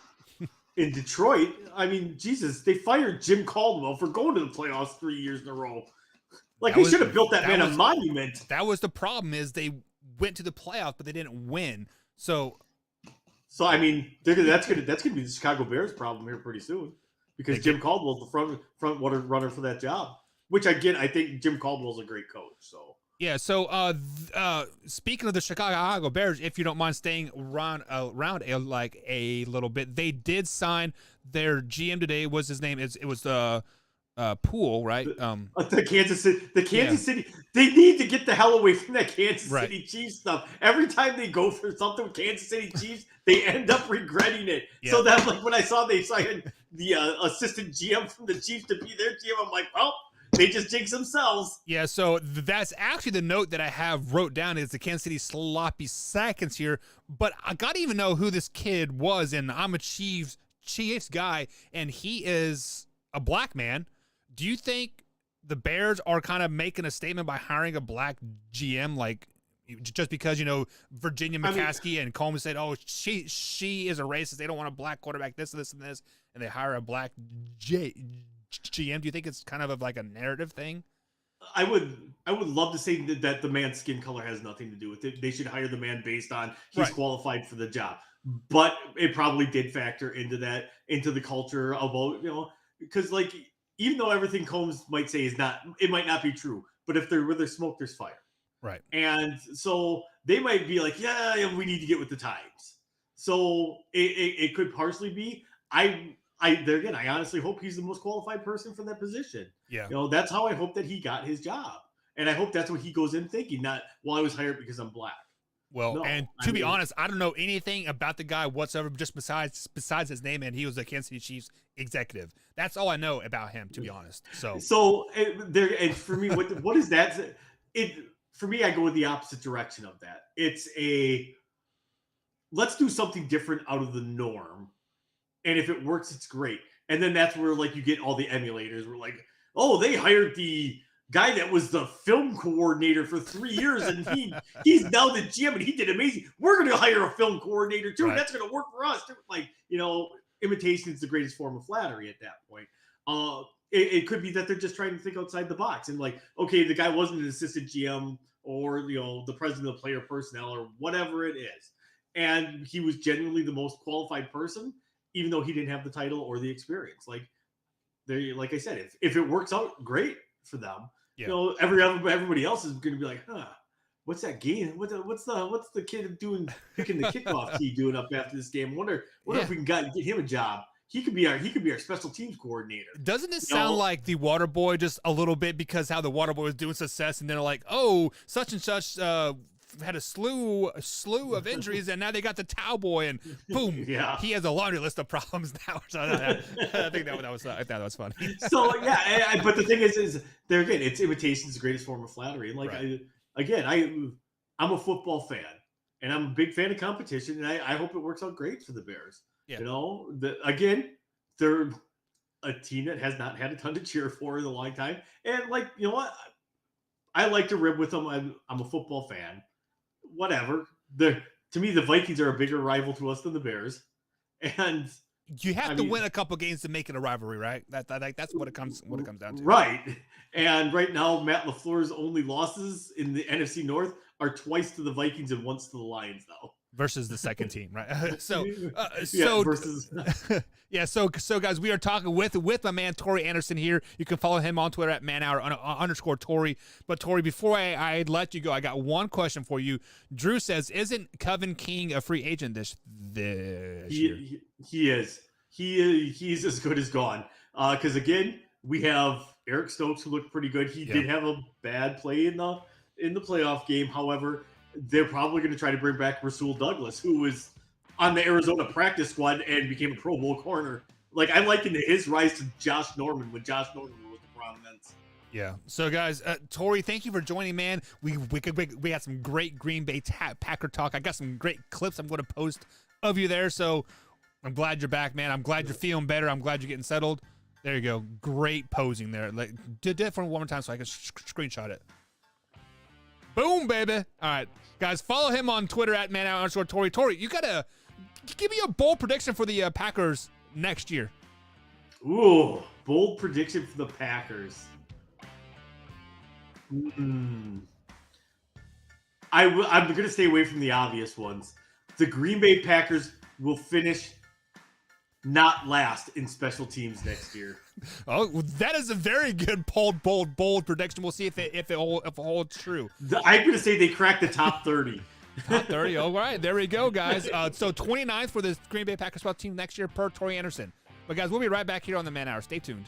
In Detroit, I mean, Jesus, they fired Jim Caldwell for going to the playoffs 3 years in a row. Like, they should have built that man a monument. That was the problem, is they went to the playoffs, but they didn't win. So I mean, that's gonna be the Chicago Bears' problem here pretty soon, because Jim Caldwell's the front runner for that job. Which again, I think Jim Caldwell's a great coach. So yeah. So speaking of the Chicago Bears, if you don't mind staying around a little bit, they did sign their GM today. What's his name? It was Poole, right? The Kansas City. They need to get the hell away from that Kansas City Chiefs stuff. Every time they go for something with Kansas City Chiefs, they end up regretting it. Yeah. So that's like when I saw they signed the assistant GM from the Chiefs to be their GM, I'm like, well, they just jinx themselves. Yeah, so that's actually the note that I have wrote down is the Kansas City sloppy seconds here. But I got to even know who this kid was, and I'm a Chiefs guy, and he is a black man. Do you think the Bears are kind of making a statement by hiring a black GM, like just because, Virginia McCaskey and Coleman said, oh, she is a racist, they don't want a black quarterback, this, and they hire a black GM? Do you think it's kind of like a narrative thing? I would love to say that the man's skin color has nothing to do with it. They should hire the man based on he's qualified for the job. But it probably did factor into the culture about, because like, even though everything Combs might say it might not be true, but if where there's smoke, there's fire. Right. And so they might be like, yeah, we need to get with the times. So it could partially be, I honestly hope he's the most qualified person for that position. Yeah. That's how I hope that he got his job. And I hope that's what he goes in thinking, not, well, I was hired because I'm black. Well, no, and to be honest, I don't know anything about the guy whatsoever, just besides his name, and he was a Kansas City Chiefs executive. That's all I know about him, to be honest. So and for me, what is that? For me, I go in the opposite direction of that. It's let's do something different out of the norm, and if it works, it's great. And then that's where like you get all the emulators. We're like, oh, they hired the guy that was the film coordinator for 3 years, and he's now the GM, and he did amazing. We're going to hire a film coordinator too. Right. That's going to work for us too. Like, imitation is the greatest form of flattery at that point. It could be that they're just trying to think outside the box and like, okay, the guy wasn't an assistant GM or the president of player personnel or whatever it is, and he was genuinely the most qualified person, even though he didn't have the title or the experience. Like I said, if it works out, great for them. Yeah. Everybody else is going to be like, what's that game? What's the kid picking the kickoff tee doing up after this game? Wonder if we can get him a job. He could be our special teams coordinator. Doesn't this sound like the Water Boy just a little bit, because how the Water Boy was doing success, and then they're like, oh, such and such had a slew of injuries, and now they got the Towel Boy, and boom, he has a laundry list of problems now. So I think that was funny. So yeah, but the thing is there again, it's imitation is the greatest form of flattery, and like I'm a football fan, and I'm a big fan of competition, and I hope it works out great for the Bears. Yeah. They're a team that has not had a ton to cheer for in a long time, and like what, I like to rib with them. I'm a football fan. Whatever. To me, the Vikings are a bigger rival to us than the Bears, and you have to win a couple games to make it a rivalry, right? That's what it comes down to. Right. And right now, Matt LaFleur's only losses in the NFC North are twice to the Vikings and once to the Lions, though. Versus the second team, right? So guys, we are talking with my man Tori Anderson here. You can follow him on Twitter at @manhour_Tori. But Tori, before I let you go, I got one question for you. Drew says, "Isn't Kevin King a free agent this year?" He is. He's as good as gone. Because again, we have Eric Stokes, who looked pretty good. He did have a bad play in the playoff game. However, they're probably going to try to bring back Rasul Douglas, who was on the Arizona practice squad and became a Pro Bowl corner. Like, I liken his rise to Josh Norman when Josh Norman was the prominence. Yeah. So, guys, Tori, thank you for joining, man. We had some great Green Bay Packer talk. I got some great clips I'm going to post of you there. So I'm glad you're back, man. I'm glad you're feeling better. I'm glad you're getting settled. There you go. Great posing there. Like, did it for one more time so I can screenshot it. Boom, baby. All right, guys, follow him on Twitter at @manhour_Tori. Tori, you got to give me a bold prediction for the Packers next year. Ooh, bold prediction for the Packers. I'm going to stay away from the obvious ones. The Green Bay Packers will finish not last in special teams next year. Oh, that is a very good bold prediction. We'll see if it holds true. I'm going to say they crack the top 30. Top 30. All right, there we go, guys. So 29th for the Green Bay Packers special team next year per Tori Anderson. But guys, we'll be right back here on the Man Hour. Stay tuned.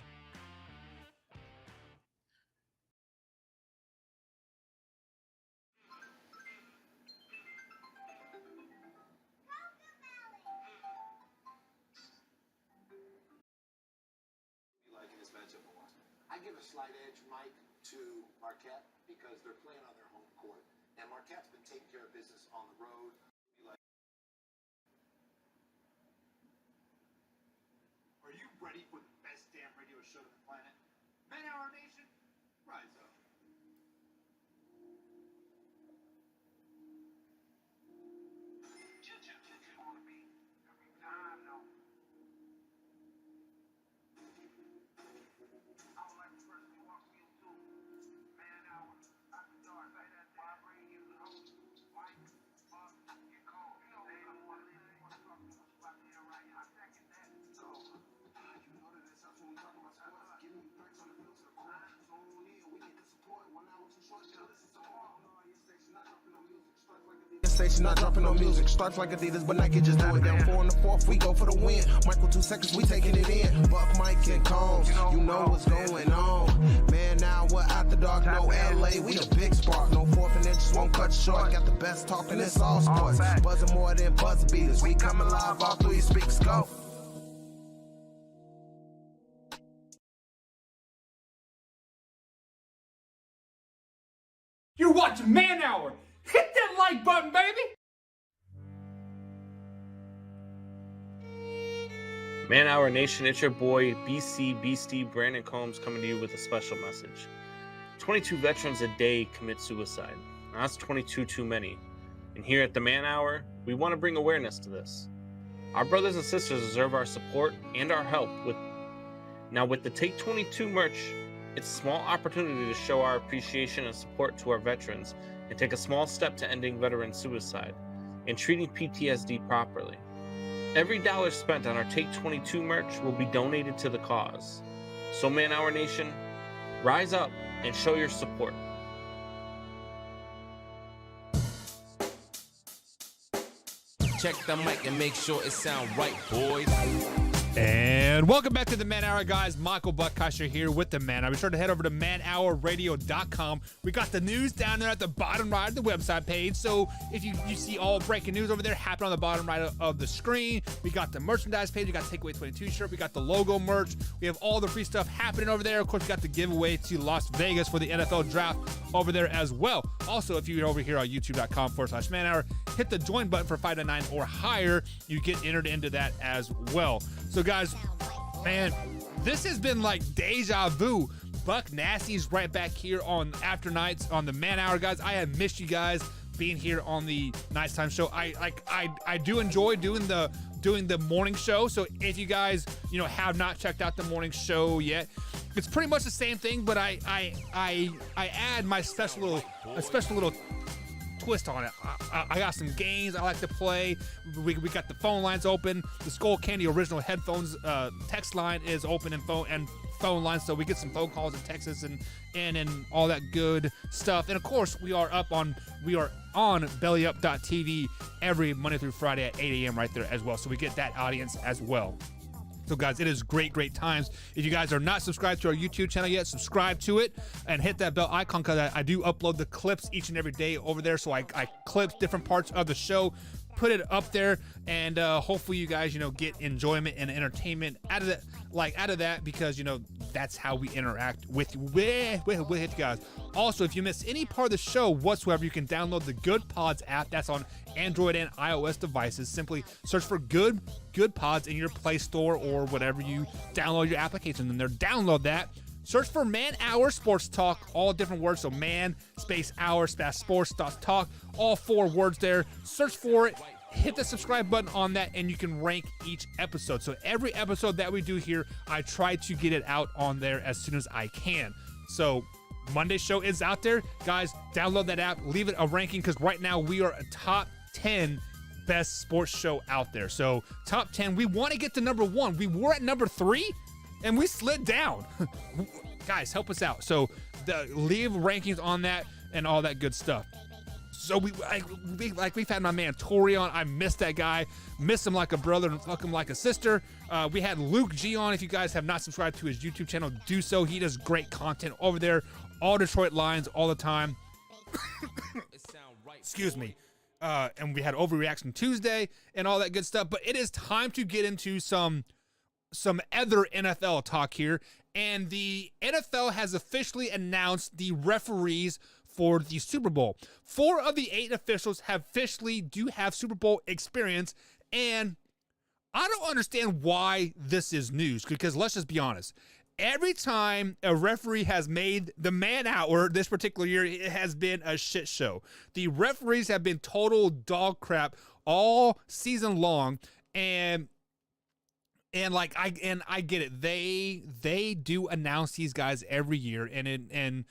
I give a slight edge, Mike, to Marquette because they're playing on their home court, and Marquette's been taking care of business on the road. Are you ready for the best damn radio show on the planet? Man Hour Nation, rise up. Station not dropping no music. Starts like Adidas, but Nike just do it. Down 4 in the 4th, we go for the win. Michael 2 seconds, we taking it in. Buck, Mike, and Combs, you know what's going on. Man, now we're at the dark, no LA, we the big spark. No 4th and inches won't cut short. Got the best talking, it's all sports. Buzzing more than buzzer beaters. We coming live all through your speakers. Go. You're watching Man Hour. Hit that like button, baby. Man Hour Nation, it's your boy BC Beastie Brandon Combs coming to you with a special message. 22 veterans a day commit suicide. Now, that's 22 too many. And here at the Man Hour, we want to bring awareness to this. Our brothers and sisters deserve our support and our help with the Take 22 merch. It's a small opportunity to show our appreciation and support to our veterans and take a small step to ending veteran suicide and treating PTSD properly. Every dollar spent on our Take 22 merch will be donated to the cause. So Man Hour Nation, rise up and show your support. Check the mic and make sure it sound right, boys. And welcome back to the Man Hour, guys. Michael Buckheiser here with the Man Hour. Be sure to head over to manhourradio.com. We got the news down there at the bottom right of the website page. So if you see all breaking news over there happen on the bottom right of the screen. We got the merchandise page. We got Takeaway 22 shirt. We got the logo merch. We have all the free stuff happening over there. Of course, we got the giveaway to Las Vegas for the NFL draft over there as well. Also, if you're over here on youtube.com/Man Hour, hit the join button for $5.99 or higher. You get entered into that as well. So, guys, man, this has been like deja vu. Buck Nasty's right back here on After Nights on the Man Hour, guys. I have missed you guys being here on the Nighttime show. I do enjoy doing the morning show. So if you guys have not checked out the morning show yet, it's pretty much the same thing, but I add my special little twist on it. I got some games I like to play. We got the phone lines open. The Skull Candy original headphones text line is open and phone lines, so we get some phone calls and texts and all that good stuff. And of course, we are on bellyup.tv every Monday through Friday at 8 a.m. right there as well. So we get that audience as well. So, guys, it is great times. If you guys are not subscribed to our YouTube channel yet, subscribe to it and hit that bell icon, because I do upload the clips each and every day over there. So I clip different parts of the show put it up there, and hopefully you guys, get enjoyment and entertainment out of that, because that's how we interact with you guys. Also, if you miss any part of the show whatsoever, you can download the Good Pods app. That's on Android and iOS devices. Simply search for Good Pods in your Play Store or whatever you download your application, and there, download that. Search for Man Hour Sports Talk, all different words. So man space hour space sports talk, all 4 words there. Search for it. Hit the subscribe button on that, and you can rank each episode. So every episode that we do here, I try to get it out on there as soon as I can. So Monday's show is out there. Guys, download that app. Leave it a ranking, because right now we are a top 10 best sports show out there. So top 10. We want to get to number 1. We were at number 3. And we slid down. Guys, help us out. So leave rankings on that and all that good stuff. So we've had my man Tori on. I missed that guy. Miss him like a brother and fuck him like a sister. We had Luke G on. If you guys have not subscribed to his YouTube channel, do so. He does great content over there. All Detroit Lions all the time. Excuse me. And we had Overreaction Tuesday and all that good stuff. But it is time to get into some other NFL talk here, and the NFL has officially announced the referees for the Super Bowl. 4 of the 8 officials do have Super Bowl experience, and I don't understand why this is news, because let's just be honest. Every time a referee has made the man hour this particular year, it has been a shit show. The referees have been total dog crap all season long, and I get it. They do announce these guys every year, and it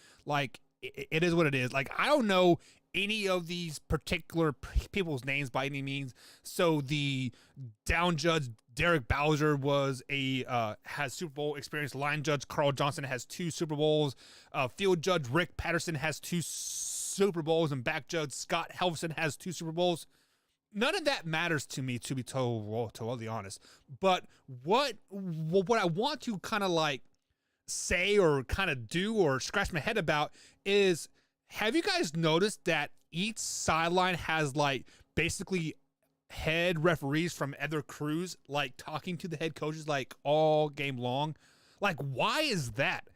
is what it is. Like, I don't know any of these particular people's names by any means. So the down judge Derek Bowser has Super Bowl experience. Line judge Carl Johnson has 2 Super Bowls. Field judge Rick Patterson has 2 Super Bowls, and back judge Scott Helfson has 2 Super Bowls. None of that matters to me, to be totally honest. But what I want to kind of like say or kind of do or scratch my head about is, have you guys noticed that each sideline has like basically head referees from other crews like talking to the head coaches like all game long? Like, why is that?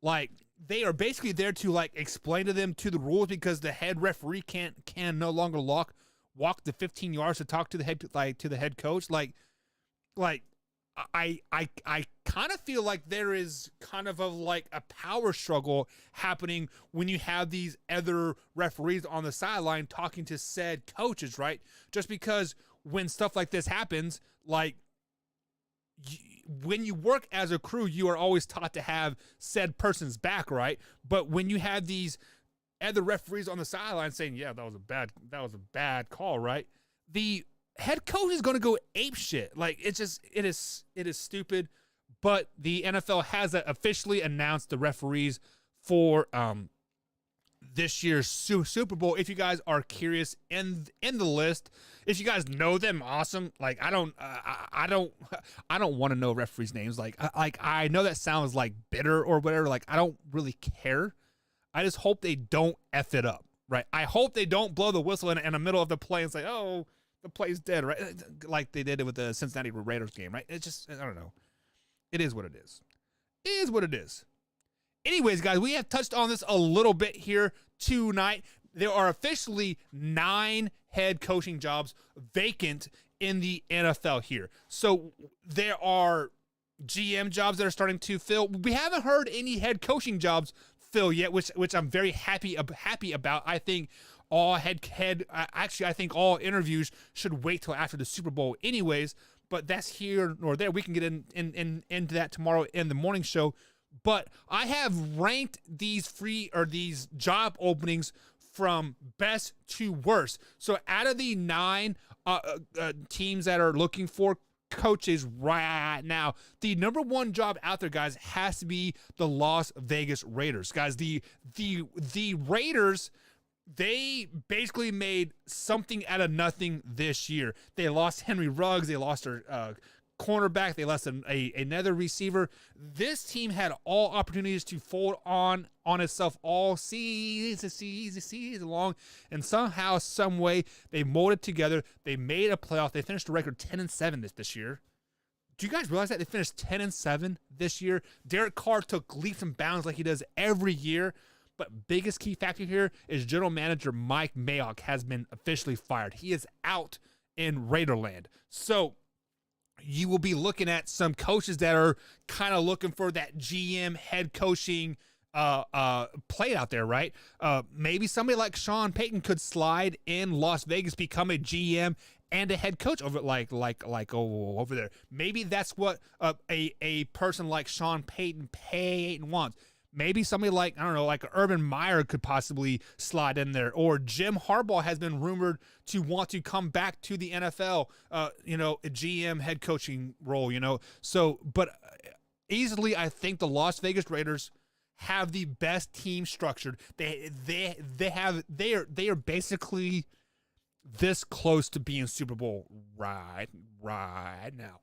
Like, they are basically there to like explain to them to the rules, because the head referee can no longer walk the 15 yards to talk to the head coach. I kind of feel like there is kind of a power struggle happening when you have these other referees on the sideline talking to said coaches, right? Just because when stuff like this happens, like when you work as a crew, you are always taught to have said person's back, right? But when you have these other referees on the sideline saying, yeah, that was a bad call, right? The head coach is going to go ape shit. Like, it is stupid. But the NFL has officially announced the referees for this year's Super Bowl. If you guys are curious, in the list, if you guys know them, awesome. Like, I don't want to know referees' names. Like I know that sounds like bitter or whatever. Like, I don't really care. I just hope they don't F it up, right? I hope they don't blow the whistle in the middle of the play and say, oh, the play's dead, right? Like they did it with the Cincinnati Raiders game, right? It's just, I don't know. It is what it is. It is what it is. Anyways, guys, we have touched on this a little bit here tonight. There are officially 9 head coaching jobs vacant in the NFL here. So there are GM jobs that are starting to fill. We haven't heard any head coaching jobs fill yet, which I'm very happy about. I think all I think all interviews should wait till after the Super Bowl anyways, but that's here nor there. We can get into that tomorrow in the morning show. But I have ranked these these job openings from best to worst. So out of the 9 teams that are looking for coaches right now, the number 1 job out there, guys, has to be the Las Vegas Raiders. Guys, the Raiders, they basically made something out of nothing this year. They lost Henry Ruggs. They lost their cornerback. They lost another receiver. This team had all opportunities to fold on itself all season long, and somehow, some way, they molded together. They made a playoff. They finished a record 10-7 this year. Do you guys realize that they finished 10-7 this year? Derek Carr took leaps and bounds like he does every year. But biggest key factor here is general manager Mike Mayock has been officially fired. He is out in Raiderland. So you will be looking at some coaches that are kind of looking for that GM head coaching play out there, right? Maybe somebody like Sean Payton could slide in Las Vegas, become a GM and a head coach over over there. Maybe that's what a person like Sean Payton wants. Maybe somebody like, I don't know, like Urban Meyer could possibly slide in there. Or Jim Harbaugh has been rumored to want to come back to the NFL, a GM head coaching role, So, but easily, I think the Las Vegas Raiders have the best team structured. They are basically this close to being Super Bowl right now.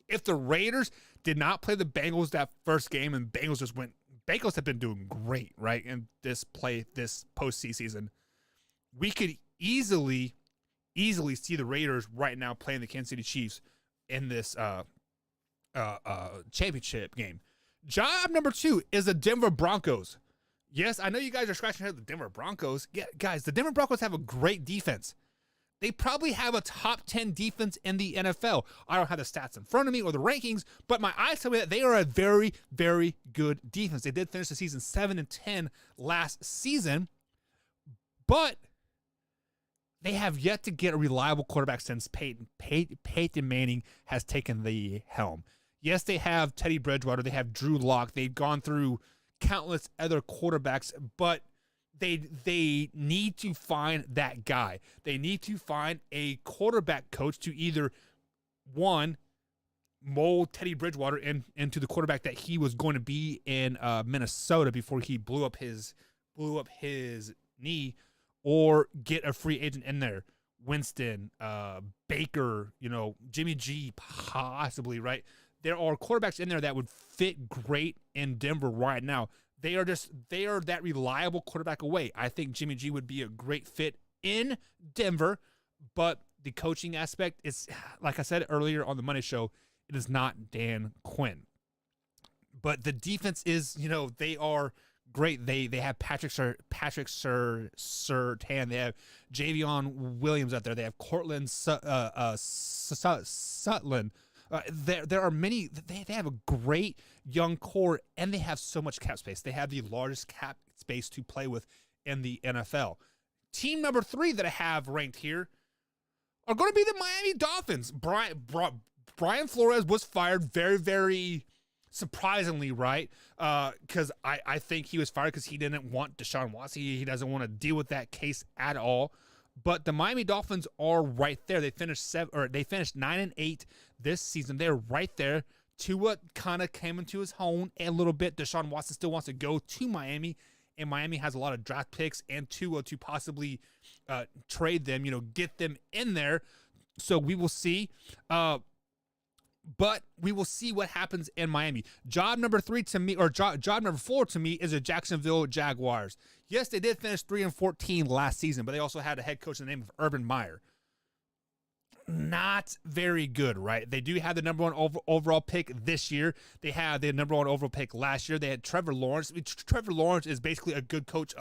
If the Raiders did not play the Bengals that first game and Bengals just went, Bengals have been doing great, right? In this postseason, we could easily see the Raiders right now playing the Kansas City Chiefs in this championship game. Job number 2 is the Denver Broncos. Yes, I know you guys are scratching your head. The Denver Broncos. Yeah, guys, the Denver Broncos have a great defense. They probably have a top 10 defense in the NFL. I don't have the stats in front of me or the rankings, but my eyes tell me that they are a very, very good defense. They did finish the season 7-10 last season, but they have yet to get a reliable quarterback since Peyton Manning has taken the helm. Yes, they have Teddy Bridgewater. They have Drew Lock. They've gone through countless other quarterbacks, but they need to find that guy. They need to find a quarterback coach to either, one, mold Teddy Bridgewater into the quarterback that he was going to be in Minnesota before he blew up his knee, or get a free agent in there. Winston, Baker, Jimmy G, possibly, right? There are quarterbacks in there that would fit great in Denver right now. They are that reliable quarterback away. I think Jimmy G would be a great fit in Denver, but the coaching aspect is, like I said earlier on the Monday show, it is not Dan Quinn. But the defense is, they are great. They have Patrick Surtain. They have Javion Williams out there. They have Cortland Sutton. There are many. They have a great young core, and they have so much cap space. They have the largest cap space to play with in the NFL. Team number 3 that I have ranked here are going to be the Miami Dolphins. Brian Flores was fired very, very surprisingly, right? Because I think he was fired because he didn't want Deshaun Watson. He doesn't want to deal with that case at all. But the Miami Dolphins are right there. They finished 9-8 this season. They're right there. Tua kind of came into his own a little bit. Deshaun Watson still wants to go to Miami, and Miami has a lot of draft picks and Tua to possibly trade them, get them in there. So we will see. But we will see what happens in Miami. Job number 3 to me, or job number 4 to me, is the Jacksonville Jaguars. Yes, they did finish 3-14 last season, but they also had a head coach in the name of Urban Meyer. Not very good, right? They do have the number 1 overall pick this year. They had the number 1 overall pick last year. They had Trevor Lawrence. Trevor Lawrence is basically a good coach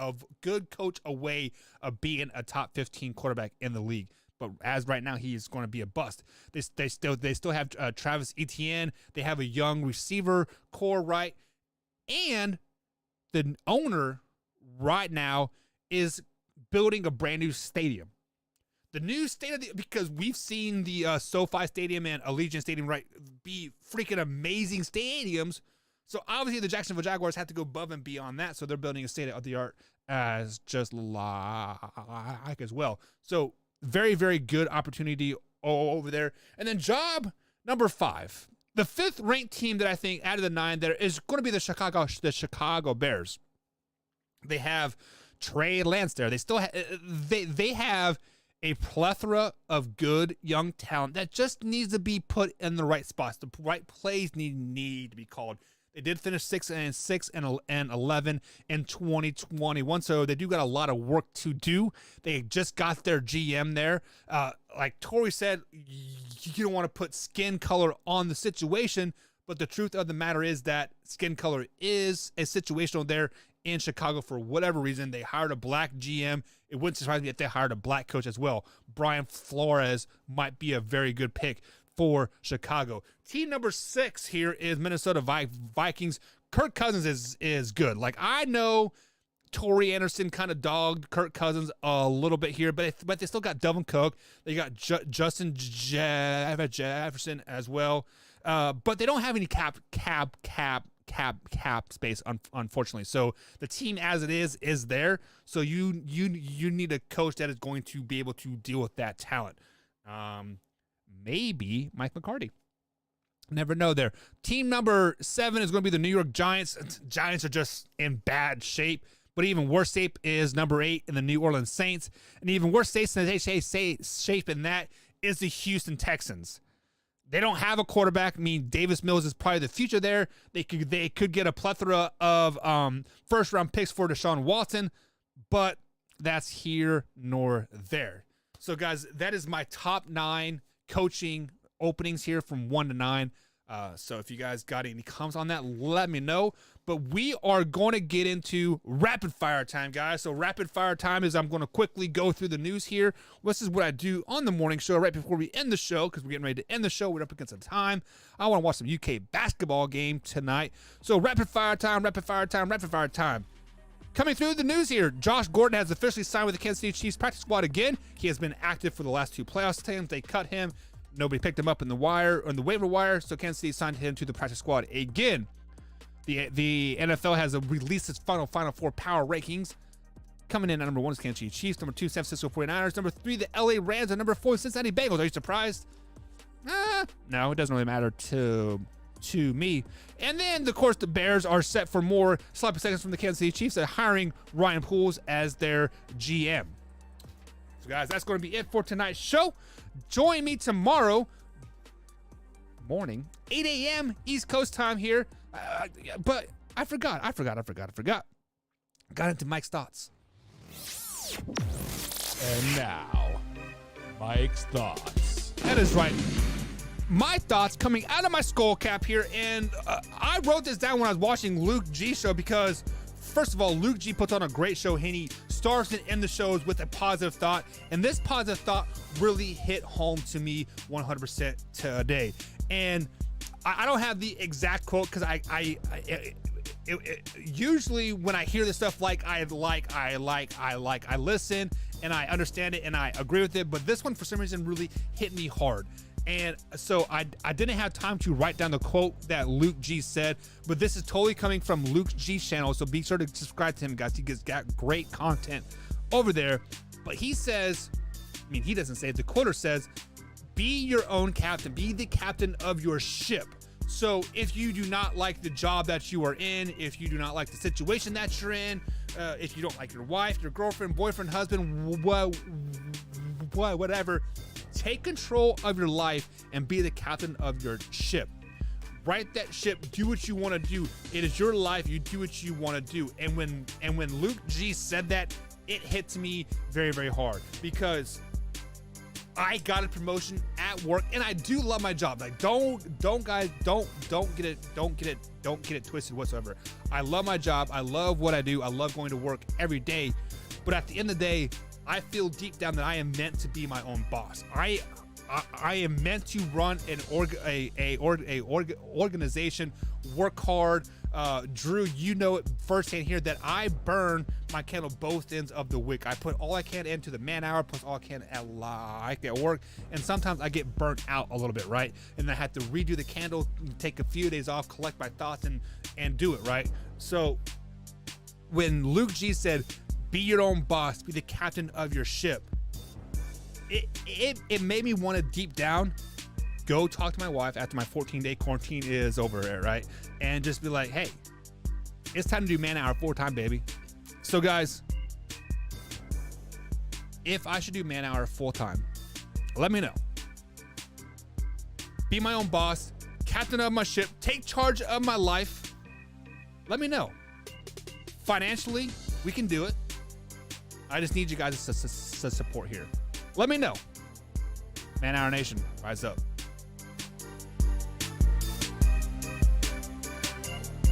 away of being a top 15 quarterback in the league. But as right now, he is going to be a bust. They still have Travis Etienne. They have a young receiver core, right? And the owner right now is building a brand new stadium. The new because we've seen the SoFi Stadium and Allegiant Stadium, right, be freaking amazing stadiums. So obviously the Jacksonville Jaguars have to go above and beyond that. So they're building a state-of-the-art as just like as well. So very, very good opportunity over there. And then job number 5, the 5th ranked team that I think out of the 9 there is going to be the Chicago Bears. They have Trey Lance there. They still they have a plethora of good young talent that just needs to be put in the right spots. The right plays need to be called. They did finish 6-6 and 11 in 2021, so they do got a lot of work to do. They just got their GM there. Like Tori said, you don't want to put skin color on the situation, but the truth of the matter is that skin color is a situational there in Chicago for whatever reason. They hired a black GM. It wouldn't surprise me if they hired a black coach as well. Brian Flores might be a very good pick for Chicago. Team number 6 here is Minnesota Vikings. Kirk Cousins is good. Like, I know Torrey Anderson kind of dogged Kirk Cousins a little bit here, but they still got Delvin Cook. They got Justin Jefferson as well. But they don't have any cap space, unfortunately. So the team as it is there. So you need a coach that is going to be able to deal with that talent. Maybe Mike McCarty. Never know there. Team number 7 is going to be the New York Giants. Giants are just in bad shape. But even worse shape is number 8 in the New Orleans Saints. And even worse shape in that is the Houston Texans. They don't have a quarterback. I mean, Davis Mills is probably the future there. They could get a plethora of first-round picks for Deshaun Watson, but that's here nor there. So, guys, that is my top 9 coaching openings here from 1 to 9. So if you guys got any comments on that, let me know. But we are going to get into rapid fire time, guys. So rapid fire time is I'm going to quickly go through the news here. This is what I do on the morning show right before we end the show, because we're getting ready to end the show. We're up against the time. I want to watch some UK basketball game tonight. So rapid fire time, rapid fire time, rapid fire time. Coming through the news here, Josh Gordon has officially signed with the Kansas City Chiefs practice squad again. He has been active for the last 2 playoffs teams. They cut him. Nobody picked him up in the waiver wire, so Kansas City signed him to the practice squad again. The NFL has released its final 4 power rankings. Coming in at number 1 is Kansas City Chiefs, number 2, San Francisco 49ers, number 3, the LA Rams, and number 4, Cincinnati Bengals. Are you surprised? No, it doesn't really matter to me. And then, of course, the Bears are set for more sloppy seconds from the Kansas City Chiefs at hiring Ryan Poles as their GM. So, guys, that's going to be it for tonight's show. Join me tomorrow morning, 8 a.m. East Coast time here. But I forgot. Got into Mike's thoughts. And now, Mike's thoughts. That is right. My thoughts coming out of my skull cap here. And I wrote this down when I was watching Luke G show because, first of all, Luke G puts on a great show, and he starts and ends the shows with a positive thought. And this positive thought really hit home to me 100% today. And I don't have the exact quote because usually when I hear this stuff, I listen and I understand it and I agree with it. But this one, for some reason, really hit me hard. And so I didn't have time to write down the quote that Luke G said, but this is totally coming from Luke G's channel. So be sure to subscribe to him, guys. He's got great content over there. But he says, I mean, he doesn't say it, the quoter says, be your own captain, be the captain of your ship. So if you do not like the job that you are in, if you do not like the situation that you're in, if you don't like your wife, your girlfriend, boyfriend, husband, whatever, take control of your life and be the captain of your ship. Right that ship, do what you want to do. It is your life, you do what you want to do. And when Luke G said that, it hits me very, very hard because I got a promotion at work and I do love my job. Like, don't get it twisted whatsoever. I love my job. I love what I do. I love going to work every day. But at the end of the day, I feel deep down that I am meant to be my own boss. I am meant to run an organization, work hard. Drew, you know it firsthand here that I burn my candle both ends of the wick. I put all I can into the man hour, plus all I can at work, and sometimes I get burnt out a little bit, right? And I have to redo the candle, take a few days off, collect my thoughts, and do it, right? So when Luke G said, be your own boss, be the captain of your ship, it made me want to deep down go talk to my wife after my 14-day quarantine is over there, right? And just be like, hey, it's time to do man hour 4 time, baby. So guys, if I should do Man Hour full time, let me know. Be my own boss, captain of my ship, take charge of my life. Let me know. Financially, we can do it. I just need you guys to support here. Let me know. Man Hour Nation, rise up.